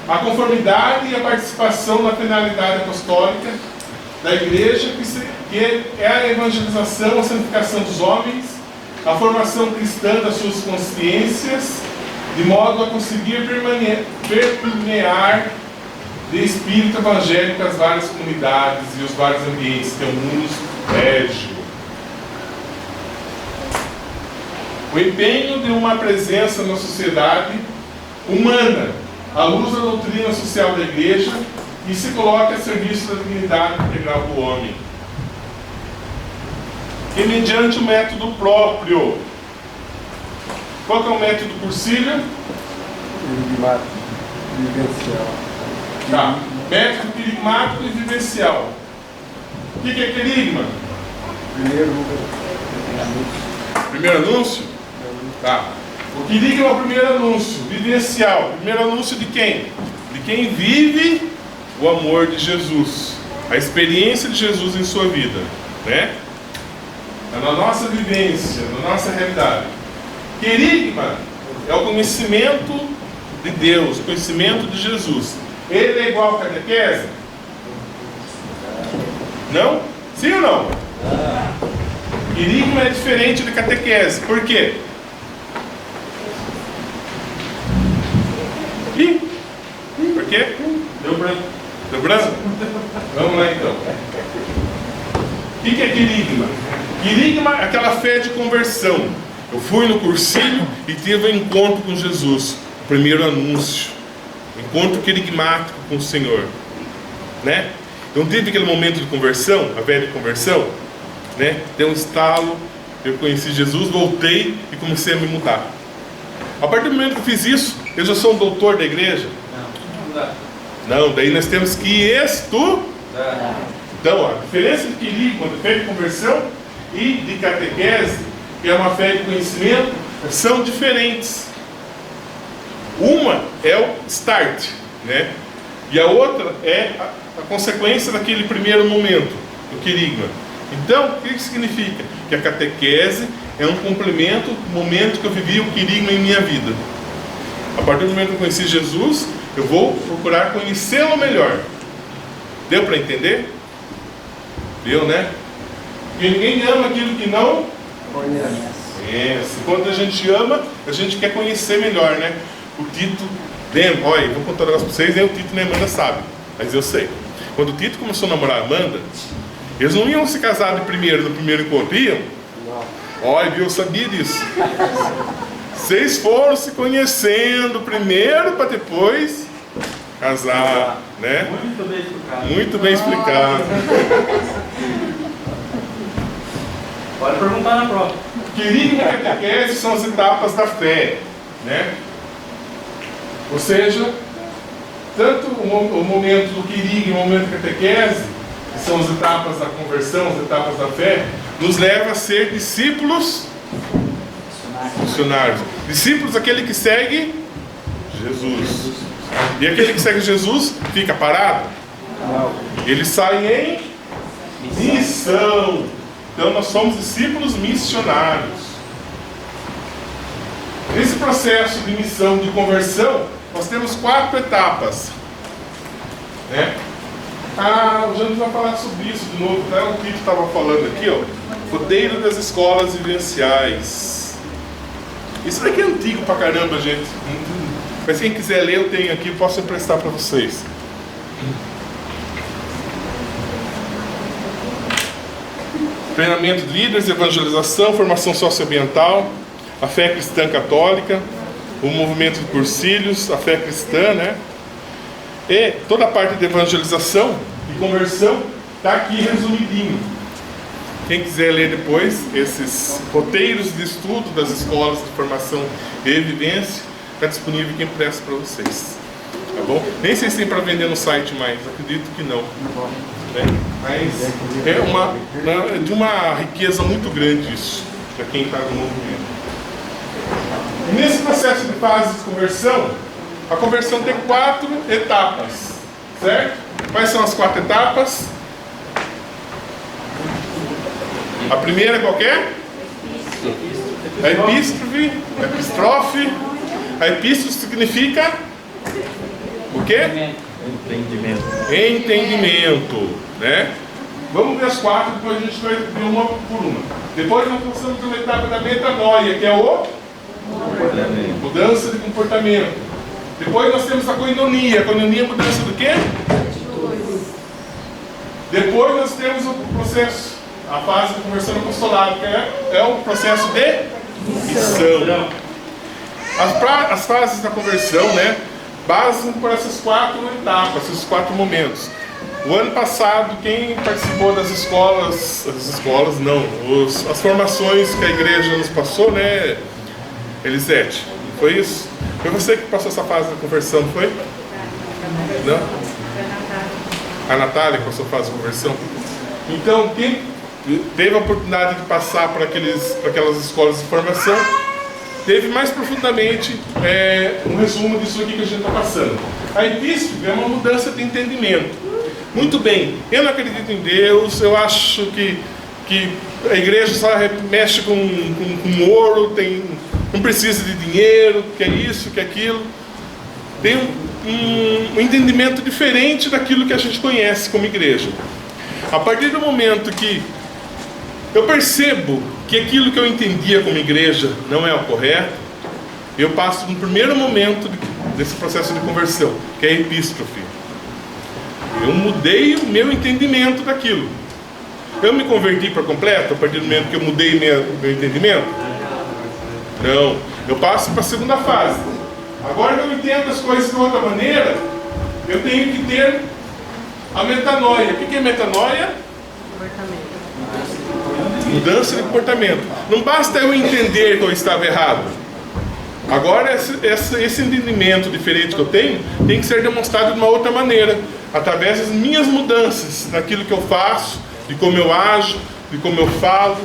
Speaker 1: a conformidade e a participação na finalidade apostólica da igreja, que é a evangelização, a santificação dos homens, a formação cristã das suas consciências, de modo a conseguir permear de espírito evangélico as várias comunidades e os vários ambientes, teomunos, régio. O empenho de uma presença na sociedade humana, à luz da doutrina social da igreja, e se coloca a serviço da dignidade integral do homem. E mediante o método próprio. Qual que é o método Cursílio?
Speaker 3: Vivencial.
Speaker 1: Tá. Método querigmático e vivencial. O que é querigma? Primeiro anúncio? Tá. O querigma é o primeiro anúncio. Vivencial. Primeiro anúncio de quem? De quem vive o amor de Jesus. A experiência de Jesus em sua vida. Né? É na nossa vivência, na nossa realidade. Querigma é o conhecimento de Deus, o conhecimento de Jesus. Ele é igual ao catequese? Não? Sim ou não? Querigma é diferente de catequese. Por quê? Por quê? Deu branco. Deu branco? Vamos lá então. O que é querigma? Querigma é aquela fé de conversão. Eu fui no cursinho e tive um encontro com Jesus. O primeiro anúncio. Encontro querigmático com o Senhor. Né? Eu não tive aquele momento de conversão, a velha conversão. Né? Deu um estalo, eu conheci Jesus, voltei e comecei a me mudar. A partir do momento que eu fiz isso, eu já sou um doutor da igreja? Não, daí nós temos que estudar. Então, a diferença de querigma, de fé de conversão e de catequese, que é uma fé de conhecimento, são diferentes. Uma é o start, né? E a outra é a consequência daquele primeiro momento, do querigma. Então, o que significa? Que a catequese é um complemento do momento que eu vivi o querigma em minha vida. A partir do momento que eu conheci Jesus, eu vou procurar conhecê-lo melhor. Deu para entender? Deu, né? Porque ninguém ama aquilo que não conhece. Quando a gente ama, a gente quer conhecer melhor, né? O Tito, lembra? Olha, vou contar um negócio para vocês, nem o Tito nem a Amanda sabem, mas eu sei. Quando o Tito começou a namorar a Amanda, eles não iam se casar no primeiro encontro, iam? Olha, eu sabia disso. Vocês foram se conhecendo primeiro para depois casar, né?
Speaker 3: Muito bem explicado.
Speaker 1: Muito bem explicado.
Speaker 3: Pode perguntar na prova.
Speaker 1: Querigma e catequese são as etapas da fé, né? Ou seja, tanto o momento do querigma e o momento da catequese, que são as etapas da conversão, as etapas da fé, nos leva a ser discípulos missionários. Discípulos, aquele que segue Jesus. E aquele que segue Jesus fica parado?
Speaker 3: Não.
Speaker 1: Ele sai em missão. Então nós somos discípulos missionários. Nesse processo de missão, de conversão, nós temos 4 etapas. Né? O Jânio vai falar sobre isso de novo, tá? O Tito estava falando aqui, ó. Roteiro das escolas vivenciais. Isso daqui é antigo pra caramba, gente. Mas quem quiser ler, eu tenho aqui, posso emprestar para vocês. Treinamento de líderes, evangelização, formação socioambiental, a fé cristã católica, o movimento de cursilhos, a fé cristã, né? E toda a parte de evangelização e conversão está aqui resumidinho. Quem quiser ler depois esses roteiros de estudo das escolas de formação e vivência, está disponível aqui impresso para vocês. Tá bom? Nem sei se tem para vender no site mais, acredito que não. Né? Mas é de uma riqueza muito grande isso, para quem está no movimento. E nesse processo de fase de conversão, a conversão tem 4 etapas, certo? Quais são as 4 etapas? A primeira qual que é? A epístrofe. Epístrofe. A epístrofe significa o quê? Entendimento, né? Vamos ver as 4, depois a gente vai ver uma por uma. Depois nós passamos pela etapa da metanoia, que é o mudança de comportamento. Depois nós temos a koinonia. A koinonia é mudança do quê? Depois nós temos o processo, a fase de conversão no apostolado, que é o processo de missão. As fases da conversão, né, basam por essas 4 etapas, esses 4 momentos. O ano passado, quem participou das escolas, as formações que a igreja nos passou, né, Elisete, foi isso? Foi você que passou essa fase da conversão, não foi? Não? A Natália passou a fase de conversão. Então, quem teve a oportunidade de passar por aquelas escolas de formação, teve mais profundamente um resumo disso aqui que a gente está passando. A epístola é uma mudança de entendimento. Muito bem, eu não acredito em Deus, eu acho que a igreja só mexe com ouro, não precisa de dinheiro, que é isso, que é aquilo. Tem um entendimento diferente daquilo que a gente conhece como igreja. A partir do momento que eu percebo que aquilo que eu entendia como igreja não é o correto, eu passo no primeiro momento desse processo de conversão, que é a epístrofe. Eu mudei o meu entendimento daquilo. Eu me converti por completo a partir do momento que eu mudei meu entendimento? Não. Eu passo para a segunda fase. Agora que eu entendo as coisas de outra maneira, eu tenho que ter a metanoia. O que é metanoia? Mudança de comportamento. Não basta eu entender que eu estava errado. Agora esse entendimento diferente que eu tenho tem que ser demonstrado de uma outra maneira, através das minhas mudanças, naquilo que eu faço, de como eu ajo, de como eu falo.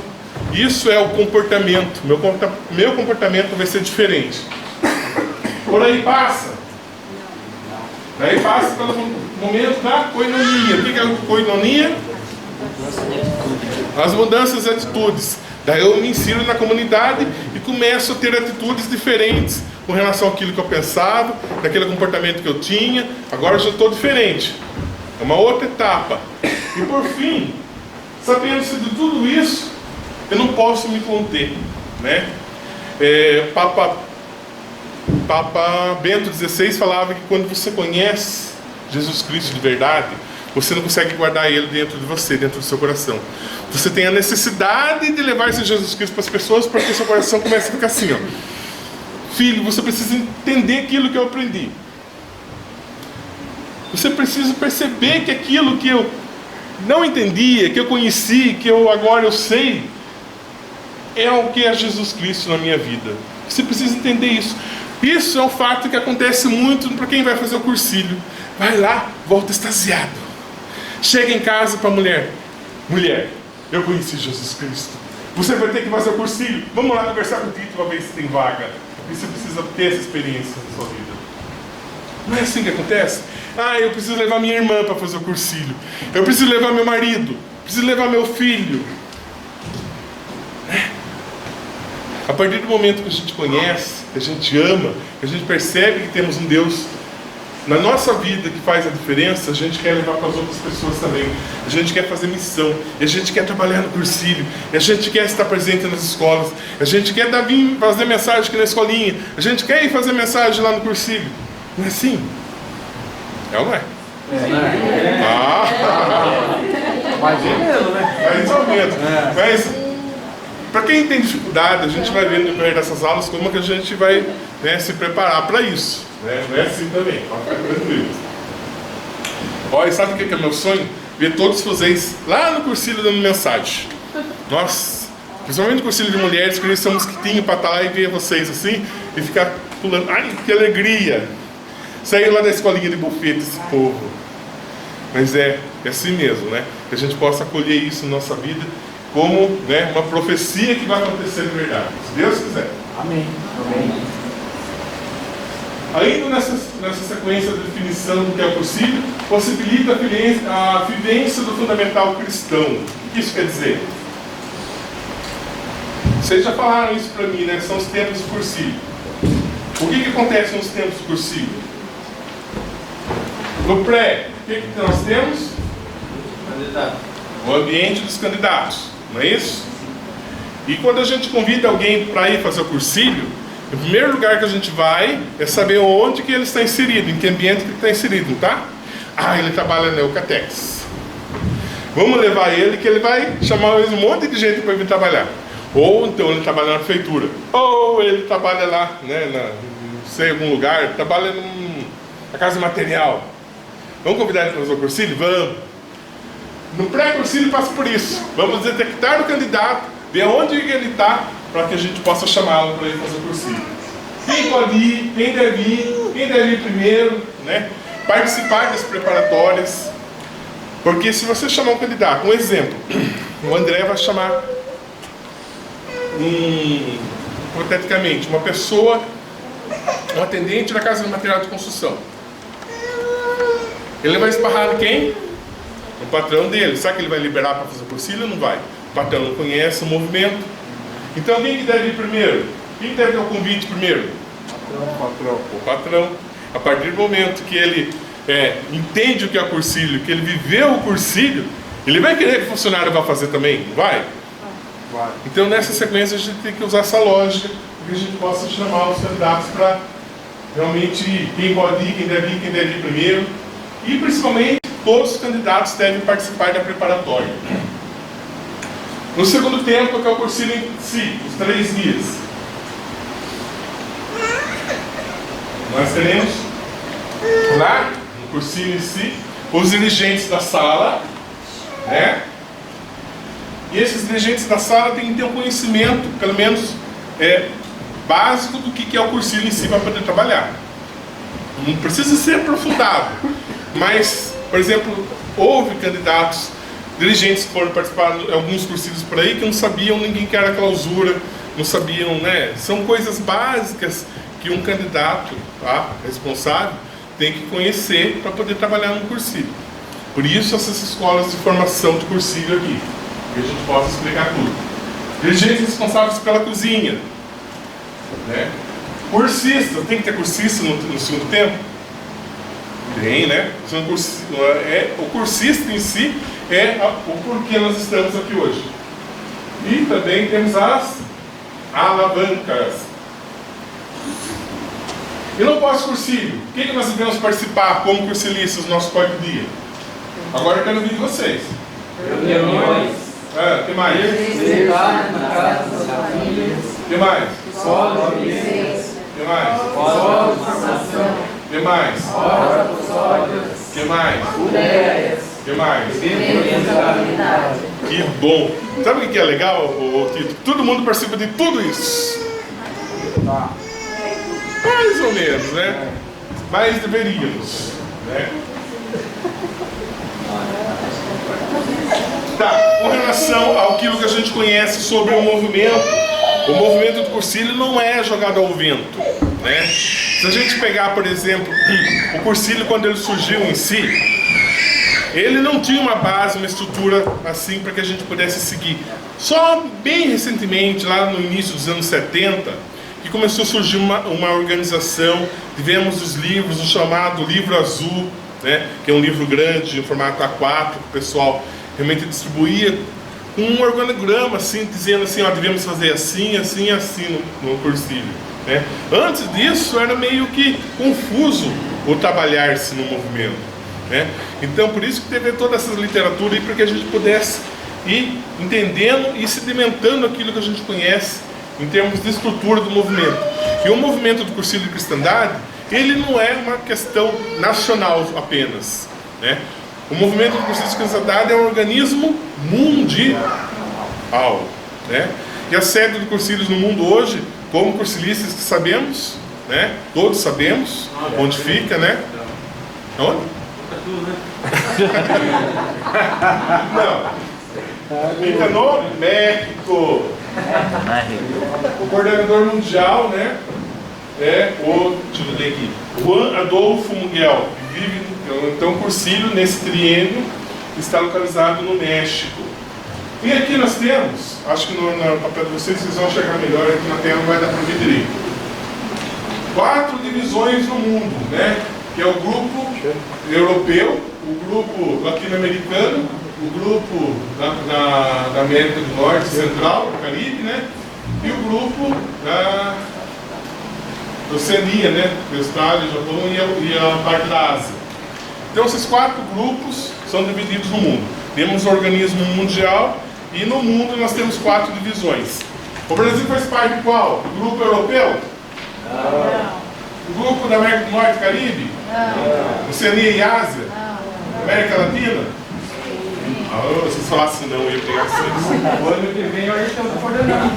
Speaker 1: Isso é o comportamento. Meu comportamento vai ser diferente. Por aí passa. Daí passa pelo momento da koinonia. O que é a koinonia? As mudanças de atitudes. Daí eu me insiro na comunidade e começo a ter atitudes diferentes com relação àquilo que eu pensava, daquele comportamento que eu tinha. Agora eu já estou diferente. É uma outra etapa. E por fim, sabendo-se de tudo isso, eu não posso me conter, né? Papa Bento XVI falava que quando você conhece Jesus Cristo de verdade, você não consegue guardar Ele dentro de você, dentro do seu coração. Você tem a necessidade de levar esse Jesus Cristo para as pessoas, porque seu coração começa a ficar assim, ó. Filho, você precisa entender aquilo que eu aprendi. Você precisa perceber que aquilo que eu não entendia, que eu conheci, que agora eu sei, é o que é Jesus Cristo na minha vida. Você precisa entender isso. Isso é um fato que acontece muito para quem vai fazer o cursilho. Vai lá, volta extasiado. Chega em casa para a mulher. Mulher, eu conheci Jesus Cristo. Você vai ter que fazer o cursilho. Vamos lá conversar com o Tito para ver se tem vaga. E você precisa ter essa experiência na sua vida. Não é assim que acontece? Eu preciso levar minha irmã para fazer o cursilho. Eu preciso levar meu marido. Preciso levar meu filho. A partir do momento que a gente conhece, que a gente ama, que a gente percebe que temos um Deus na nossa vida que faz a diferença, a gente quer levar para as outras pessoas também. A gente quer fazer missão, a gente quer trabalhar no cursilho, a gente quer estar presente nas escolas, a gente quer vir fazer mensagem aqui na escolinha, a gente quer ir fazer mensagem lá no cursilho. Não é assim? É ou não é?
Speaker 3: Mais ou menos, né?
Speaker 1: Mais ou menos. Mas para quem tem dificuldade, a gente vai ver no decorrer dessas aulas como que a gente vai, né, se preparar para isso. Né? Não é assim também, pode ficar tranquilo. Olha, sabe o que é meu sonho? Ver todos vocês lá no cursilho dando mensagem. Nossa, principalmente no cursilho de mulheres, queria ser um mosquitinho para estar lá e ver vocês assim e ficar pulando. Ai, que alegria! Sair lá da escolinha de bufete esse povo. Mas é assim mesmo, né? Que a gente possa acolher isso na nossa vida como, né, uma profecia que vai acontecer de verdade, se Deus quiser.
Speaker 3: Amém. Amém.
Speaker 1: Ainda nessa sequência de definição do que é o cursilho, possibilita a vivência do fundamental cristão. O que isso quer dizer? Vocês já falaram isso para mim, né? São os tempos do cursilho. O que acontece nos tempos do cursilho? No pré, o que nós temos? O ambiente dos candidatos, não é isso? E quando a gente convida alguém para ir fazer o cursilho, o primeiro lugar que a gente vai é saber onde que ele está inserido, em que ambiente que ele está inserido, tá? Ah, ele trabalha na Eucatex. Vamos levar ele, que ele vai chamar um monte de gente para vir trabalhar. Ou então ele trabalha na prefeitura, ou ele trabalha lá, né, não sei, em algum lugar, trabalha na casa material. Vamos convidar ele para fazer o cursilho? Vamos. No pré-cursilho passa por isso. Vamos detectar o candidato, ver onde ele está, para que a gente possa chamá-lo para ir fazer o cursilho. Quem pode ir, quem deve ir primeiro, né? Participar das preparatórias. Porque se você chamar um candidato, um exemplo, o André vai chamar hipoteticamente, uma pessoa, um atendente da casa de material de construção. Ele vai esbarrar em quem? O patrão dele. Será que ele vai liberar para fazer o cursilho ou não vai? O patrão não conhece o movimento. Então quem que deve ir primeiro? Quem deve dar o convite primeiro? O patrão. A partir do momento que ele entende o que é o cursilho, que ele viveu o cursilho, ele vai querer que o funcionário vá fazer também, não vai? Vai. Então nessa sequência a gente tem que usar essa lógica, para que a gente possa chamar os candidatos para realmente quem pode ir, quem deve ir primeiro. E principalmente todos os candidatos devem participar da preparatória. No segundo tempo, que é o cursilho em si, os 3 dias. Nós teremos lá, no cursilho em si, os dirigentes da sala, né? E esses dirigentes da sala têm que ter um conhecimento, pelo menos básico, do que é o cursilho em si para poder trabalhar. Não precisa ser aprofundado, mas, por exemplo, houve candidatos, dirigentes que foram participar de alguns cursilhos por aí que não sabiam ninguém que era clausura, não sabiam, né? São coisas básicas que um candidato, tá, responsável tem que conhecer para poder trabalhar no cursilho. Por isso essas escolas de formação de cursilho aqui, que a gente possa explicar tudo. Dirigentes responsáveis pela cozinha, né? Cursista, tem que ter cursista no segundo tempo? Tem, né? O cursista em si o porquê nós estamos aqui hoje. E também temos as alavancas. E no pós-cursilho, o que nós devemos participar como cursilistas no nosso quarto dia? Agora eu quero ouvir de vocês.
Speaker 3: Reuniões.
Speaker 1: O que mais?
Speaker 3: Visitar na casa das famílias.
Speaker 1: O que mais?
Speaker 3: Escola de licença.
Speaker 1: O que mais?
Speaker 3: Escola de formação.
Speaker 1: O que mais?
Speaker 3: Horas apostólicas.
Speaker 1: O que mais?
Speaker 3: Ideias.
Speaker 1: O que mais?
Speaker 3: Eventos da comunidade.
Speaker 1: Que bom! Sabe o que é legal, Tito? Todo mundo participa de tudo isso. Mais ou menos, né? Mas deveríamos, né? Tá, com relação àquilo que a gente conhece sobre o movimento do cursilho não é jogado ao vento, né? Se a gente pegar, por exemplo, o cursilho quando ele surgiu em si, ele não tinha uma base, uma estrutura assim para que a gente pudesse seguir. Só bem recentemente, lá no início dos anos 70, que começou a surgir uma organização, tivemos os livros, o chamado Livro Azul, né, que é um livro grande, em formato A4, que o pessoal realmente distribuía, com um organograma, assim, dizendo assim, ó, devemos fazer assim, assim e assim no cursilho, né? Antes disso, era meio que confuso o trabalhar-se no movimento, né? Então, por isso que teve toda essa literatura aí, para que a gente pudesse ir entendendo e sedimentando aquilo que a gente conhece em termos de estrutura do movimento. E o movimento do cursilho de cristandade, ele não é uma questão nacional apenas, né? O movimento do cursilho de cristandade é um organismo mundial, né? E a sede de cursilhos no mundo hoje, como cursilistas que sabemos, né? Todos sabemos onde fica, né? Onde? Não. Fica no México. O coordenador mundial, né? deixa eu ler aqui, Juan Adolfo Muguel, que vive, então, Cursilho, nesse triênio, está localizado no México. E aqui nós temos, acho que no papel de vocês vão chegar melhor, aqui na tela não vai dar para ver direito. 4 divisões no mundo, né? Que é o grupo europeu, o grupo latino-americano, o grupo da América do Norte, Central, Caribe, né? E o grupo da Oceania, né? Austrália, Japão e a parte da Ásia. Então esses 4 grupos são divididos no mundo. Temos o organismo mundial e no mundo nós temos 4 divisões. O Brasil faz parte de qual? Do grupo europeu?
Speaker 3: Não.
Speaker 1: O grupo da América do Norte e Caribe?
Speaker 3: Não.
Speaker 1: Oceania e Ásia? América Latina? Se vocês falassem não, eu ia pegar vocês.
Speaker 3: O ano que vem eu estou coordenando.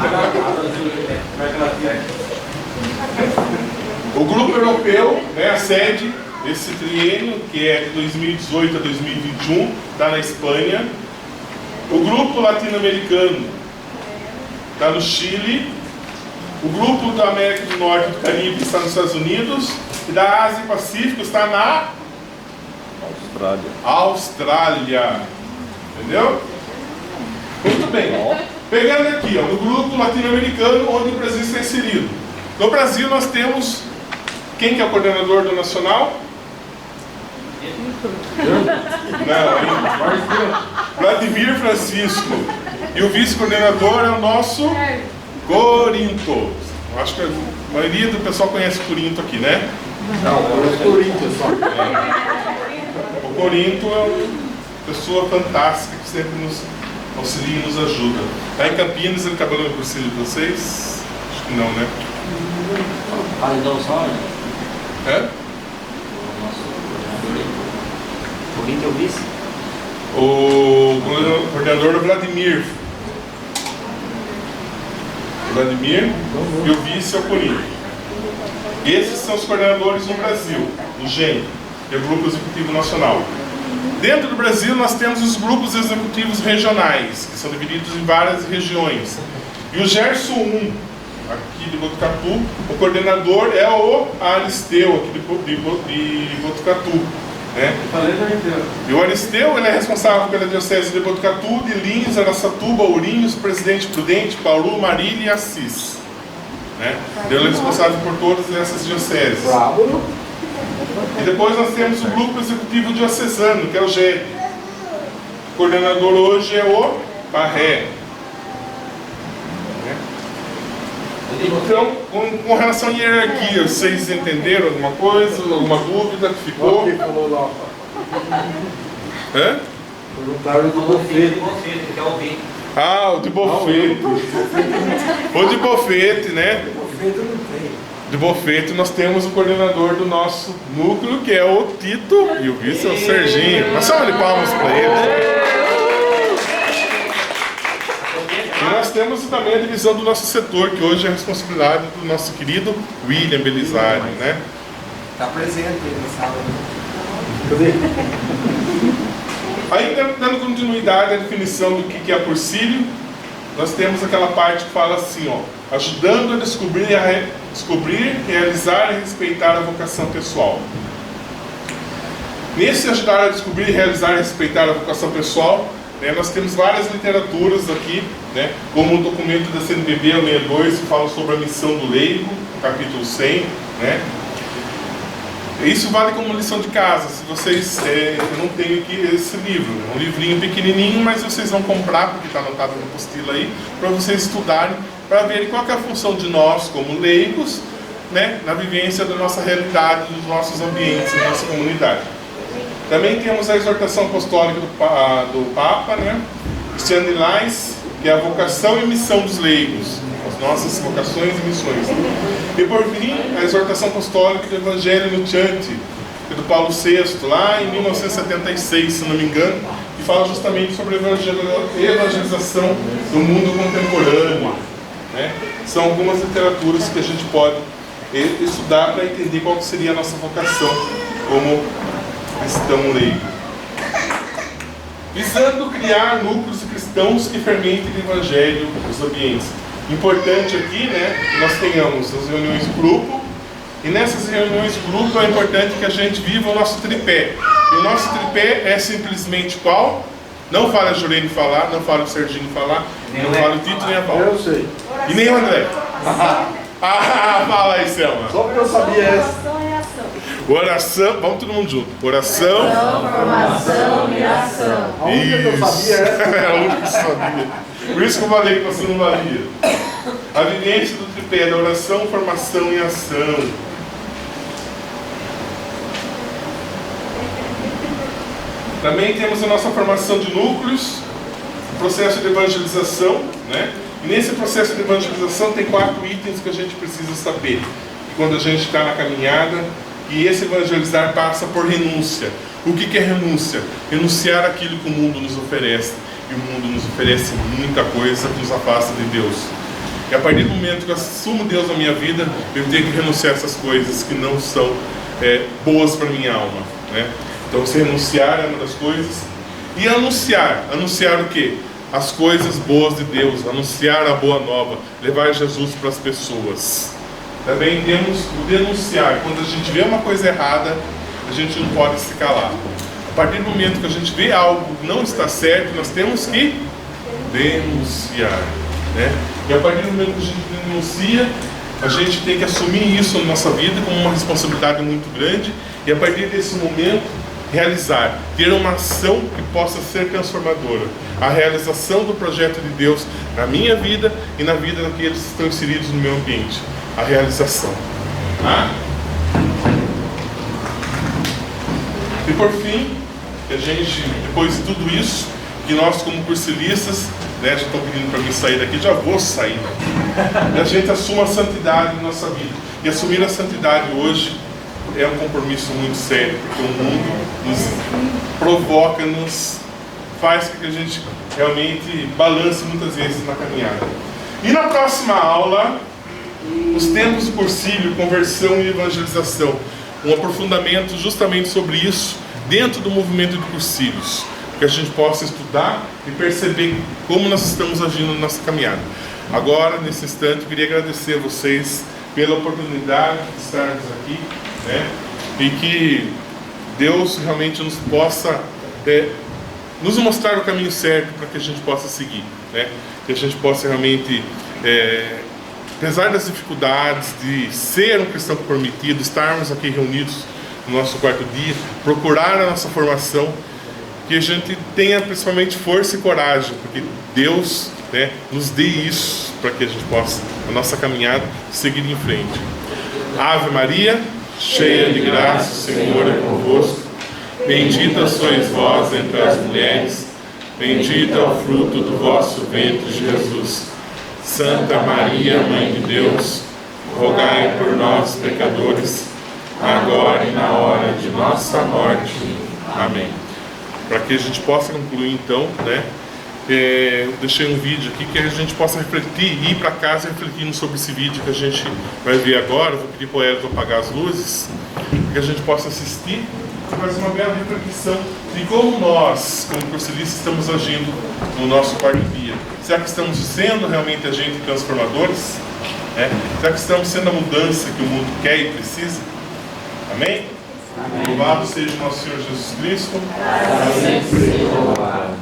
Speaker 1: O grupo europeu, né, a sede desse triênio, que é de 2018 a 2021, está na Espanha. O grupo latino-americano está no Chile. O grupo da América do Norte e do Caribe está nos Estados Unidos. E da Ásia e Pacífico está na Austrália. Entendeu? Muito bem. Pegando aqui, ó, no grupo latino-americano, onde o Brasil está inserido. No Brasil nós temos, quem que é o coordenador do Nacional? Não, Vladimir Francisco. E o vice-coordenador é o nosso Corinto. Acho que a maioria do pessoal conhece Corinto aqui, né?
Speaker 3: Não, é Corinthians só.
Speaker 1: O Corinto é uma pessoa fantástica que sempre nos auxilia e nos ajuda. Lá em Campinas ele trabalhou no cursilho de vocês? Acho que não, né?
Speaker 4: Então só, né?
Speaker 1: É?
Speaker 4: O Corinthians é o vice?
Speaker 1: O coordenador é o Vladimir. E o vice é o Corinto. Esses são os coordenadores no Brasil, do GEM, que é o Grupo Executivo Nacional. Dentro do Brasil nós temos os grupos executivos regionais, que são divididos em várias regiões. E o Gerson 1, aqui de Botucatu, o coordenador é o Aristeu, aqui de Botucatu. Né? E o Aristeu ele é responsável pela diocese de Botucatu, de Lins, Araçatuba, Ourinhos, Presidente Prudente, Bauru, Marília e Assis. Né? Ele é responsável por todas essas dioceses. E depois nós temos o Grupo Executivo Diocesano, que é o GED. O coordenador hoje é o Barré. Então, com relação à hierarquia, vocês entenderam alguma coisa, alguma dúvida que ficou? Hã?
Speaker 3: Perguntaram do bofete.
Speaker 4: Quer ouvir?
Speaker 1: Ah, o de bofete. O de bofete, né? De bofete nós temos o coordenador do nosso núcleo, que é o Tito, e o vice é o Serginho. Uma salva de palmas para eles. E nós temos também a divisão do nosso setor, que hoje é a responsabilidade do nosso querido William Belisário, né?
Speaker 5: Está presente aí na sala.
Speaker 1: Aí, dando continuidade à definição do que é cursilho, nós temos aquela parte que fala assim, ó, ajudando a descobrir, realizar e respeitar a vocação pessoal. Nesse ajudar a descobrir, realizar e respeitar a vocação pessoal, né, nós temos várias literaturas aqui, né, como o documento da CNBB, o 62, que fala sobre a missão do leigo, capítulo 100, né. Isso vale como lição de casa. Se vocês, eu não tenho aqui esse livro, é um livrinho pequenininho, mas vocês vão comprar, porque está anotado na apostila aí, para vocês estudarem, para verem qual que é a função de nós como leigos, né, na vivência da nossa realidade, dos nossos ambientes, da nossa comunidade. Também temos a exortação apostólica do Papa, né, Christiane Lais, que é a vocação e missão dos leigos, as nossas vocações e missões. E por fim, a exortação apostólica do Evangelho Nuntiante, que é do Paulo VI, lá em 1976, se não me engano, que fala justamente sobre a evangelização do mundo contemporâneo. Né? São algumas literaturas que a gente pode estudar para entender qual seria a nossa vocação como cristão leigo. Visando criar núcleos cristãos que fermentem o Evangelho nos ambientes. Importante aqui, né, que nós tenhamos as reuniões de grupo E nessas reuniões de grupo é importante que a gente viva o nosso tripé. E o nosso tripé é simplesmente qual? Não fala a Jurene falar, não fala o Serginho falar, não fala o Tito nem a Paula.
Speaker 3: Eu sei.
Speaker 1: E nem o André. Fala aí, Selma.
Speaker 3: Só porque eu sabia essa.
Speaker 1: Oração, vamos todo mundo junto. Oração,
Speaker 5: Formação e ação.
Speaker 3: A única que eu sabia essa.
Speaker 1: É a única que sabia. Por isso que eu falei que você não valia. A vivência do tripé da oração, formação e ação. Também temos a nossa formação de núcleos, o processo de evangelização, né? E nesse processo de evangelização tem 4 itens que a gente precisa saber. Quando a gente está na caminhada, e esse evangelizar passa por renúncia. O que é renúncia? Renunciar àquilo que o mundo nos oferece. E o mundo nos oferece muita coisa que nos afasta de Deus. E a partir do momento que eu assumo Deus na minha vida, eu tenho que renunciar a essas coisas que não são boas para a minha alma, né? Então você renunciar é uma das coisas. E anunciar. Anunciar o quê? As coisas boas de Deus. Anunciar a boa nova. Levar Jesus para as pessoas. Também temos o denunciar. Quando a gente vê uma coisa errada, a gente não pode se calar. A partir do momento que a gente vê algo que não está certo, nós temos que denunciar, né? E a partir do momento que a gente denuncia, a gente tem que assumir isso na nossa vida como uma responsabilidade muito grande. E a partir desse momento, realizar, ter uma ação que possa ser transformadora. A realização do projeto de Deus na minha vida e na vida daqueles que estão inseridos no meu ambiente. A realização. Tá? E por fim, que a gente, depois de tudo isso, que nós como cursilistas, né, já estão pedindo para mim sair daqui, já vou sair daqui. E a gente assuma a santidade na nossa vida. E assumir a santidade hoje é um compromisso muito sério, porque o mundo nos provoca, nos faz com que a gente realmente balance muitas vezes na caminhada. E na próxima aula, os tempos do cursilho, conversão e evangelização. Um aprofundamento justamente sobre isso dentro do movimento de cursilhos. Que a gente possa estudar e perceber como nós estamos agindo na nossa caminhada. Agora, nesse instante, eu queria agradecer a vocês pela oportunidade de estarmos aqui, né? E que Deus realmente nos possa nos mostrar o caminho certo para que a gente possa seguir, né? Que a gente possa realmente, apesar das dificuldades de ser um cristão comprometido, estarmos aqui reunidos no nosso quarto dia, procurar a nossa formação, que a gente tenha principalmente força e coragem, porque Deus, né, nos dê isso para que a gente possa, a nossa caminhada, seguir em frente. Ave Maria, cheia de graça, o Senhor é convosco. Bendita sois vós entre as mulheres, bendito é o fruto do vosso ventre, Jesus. Santa Maria, Mãe de Deus, rogai por nós, pecadores, agora e na hora de nossa morte. Amém. Para que a gente possa concluir então, né? Eu deixei um vídeo aqui que a gente possa refletir, ir para casa refletindo sobre esse vídeo que a gente vai ver agora. Vou pedir para o Elton apagar as luzes, para que a gente possa assistir e fazer uma bela reflexão de como nós, como cursilistas, estamos agindo no nosso quarto dia. Será que estamos sendo realmente agentes transformadores? Será que estamos sendo a mudança que o mundo quer e precisa? Amém? Amém. Louvado seja o nosso Senhor Jesus Cristo.
Speaker 3: Amém. Seja louvado.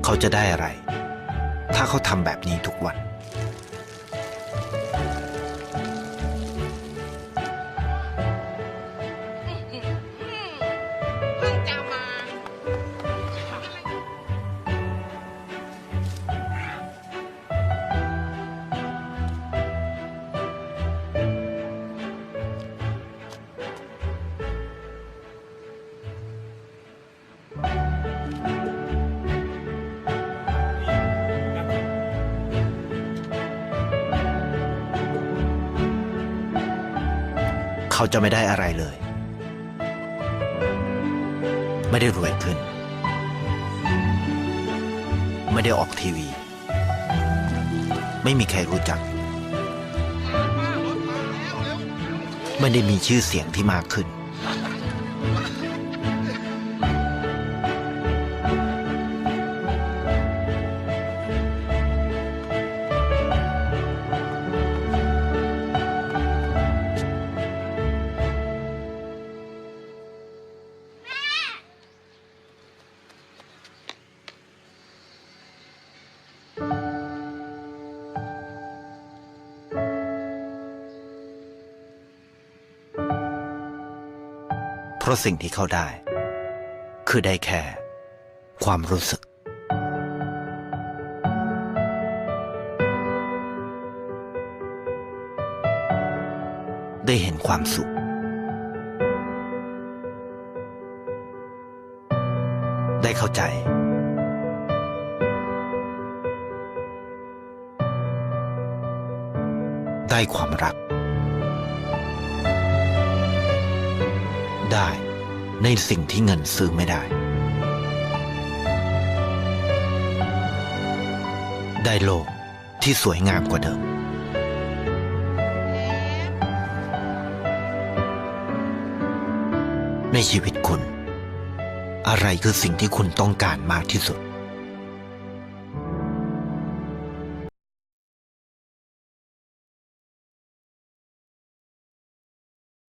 Speaker 6: เขาจะได้อะไรถ้าเขาทำแบบนี้ทุกวัน เขาจะไม่ได้อะไรเลย ไม่ได้รวยขึ้น ไม่ได้ออกทีวี ไม่มีใครรู้จัก ไม่ได้มีชื่อเสียงที่มากขึ้น เพราะสิ่งที่เขาได้ คือได้แค่ความรู้สึก ได้เห็นความสุข ได้เข้าใจ ได้ความรัก ได้ในสิ่งที่เงินซื้อไม่ได้ ได้โลกที่สวยงามกว่าเดิม ในชีวิตคุณ อะไรคือสิ่งที่คุณต้องการมากที่สุด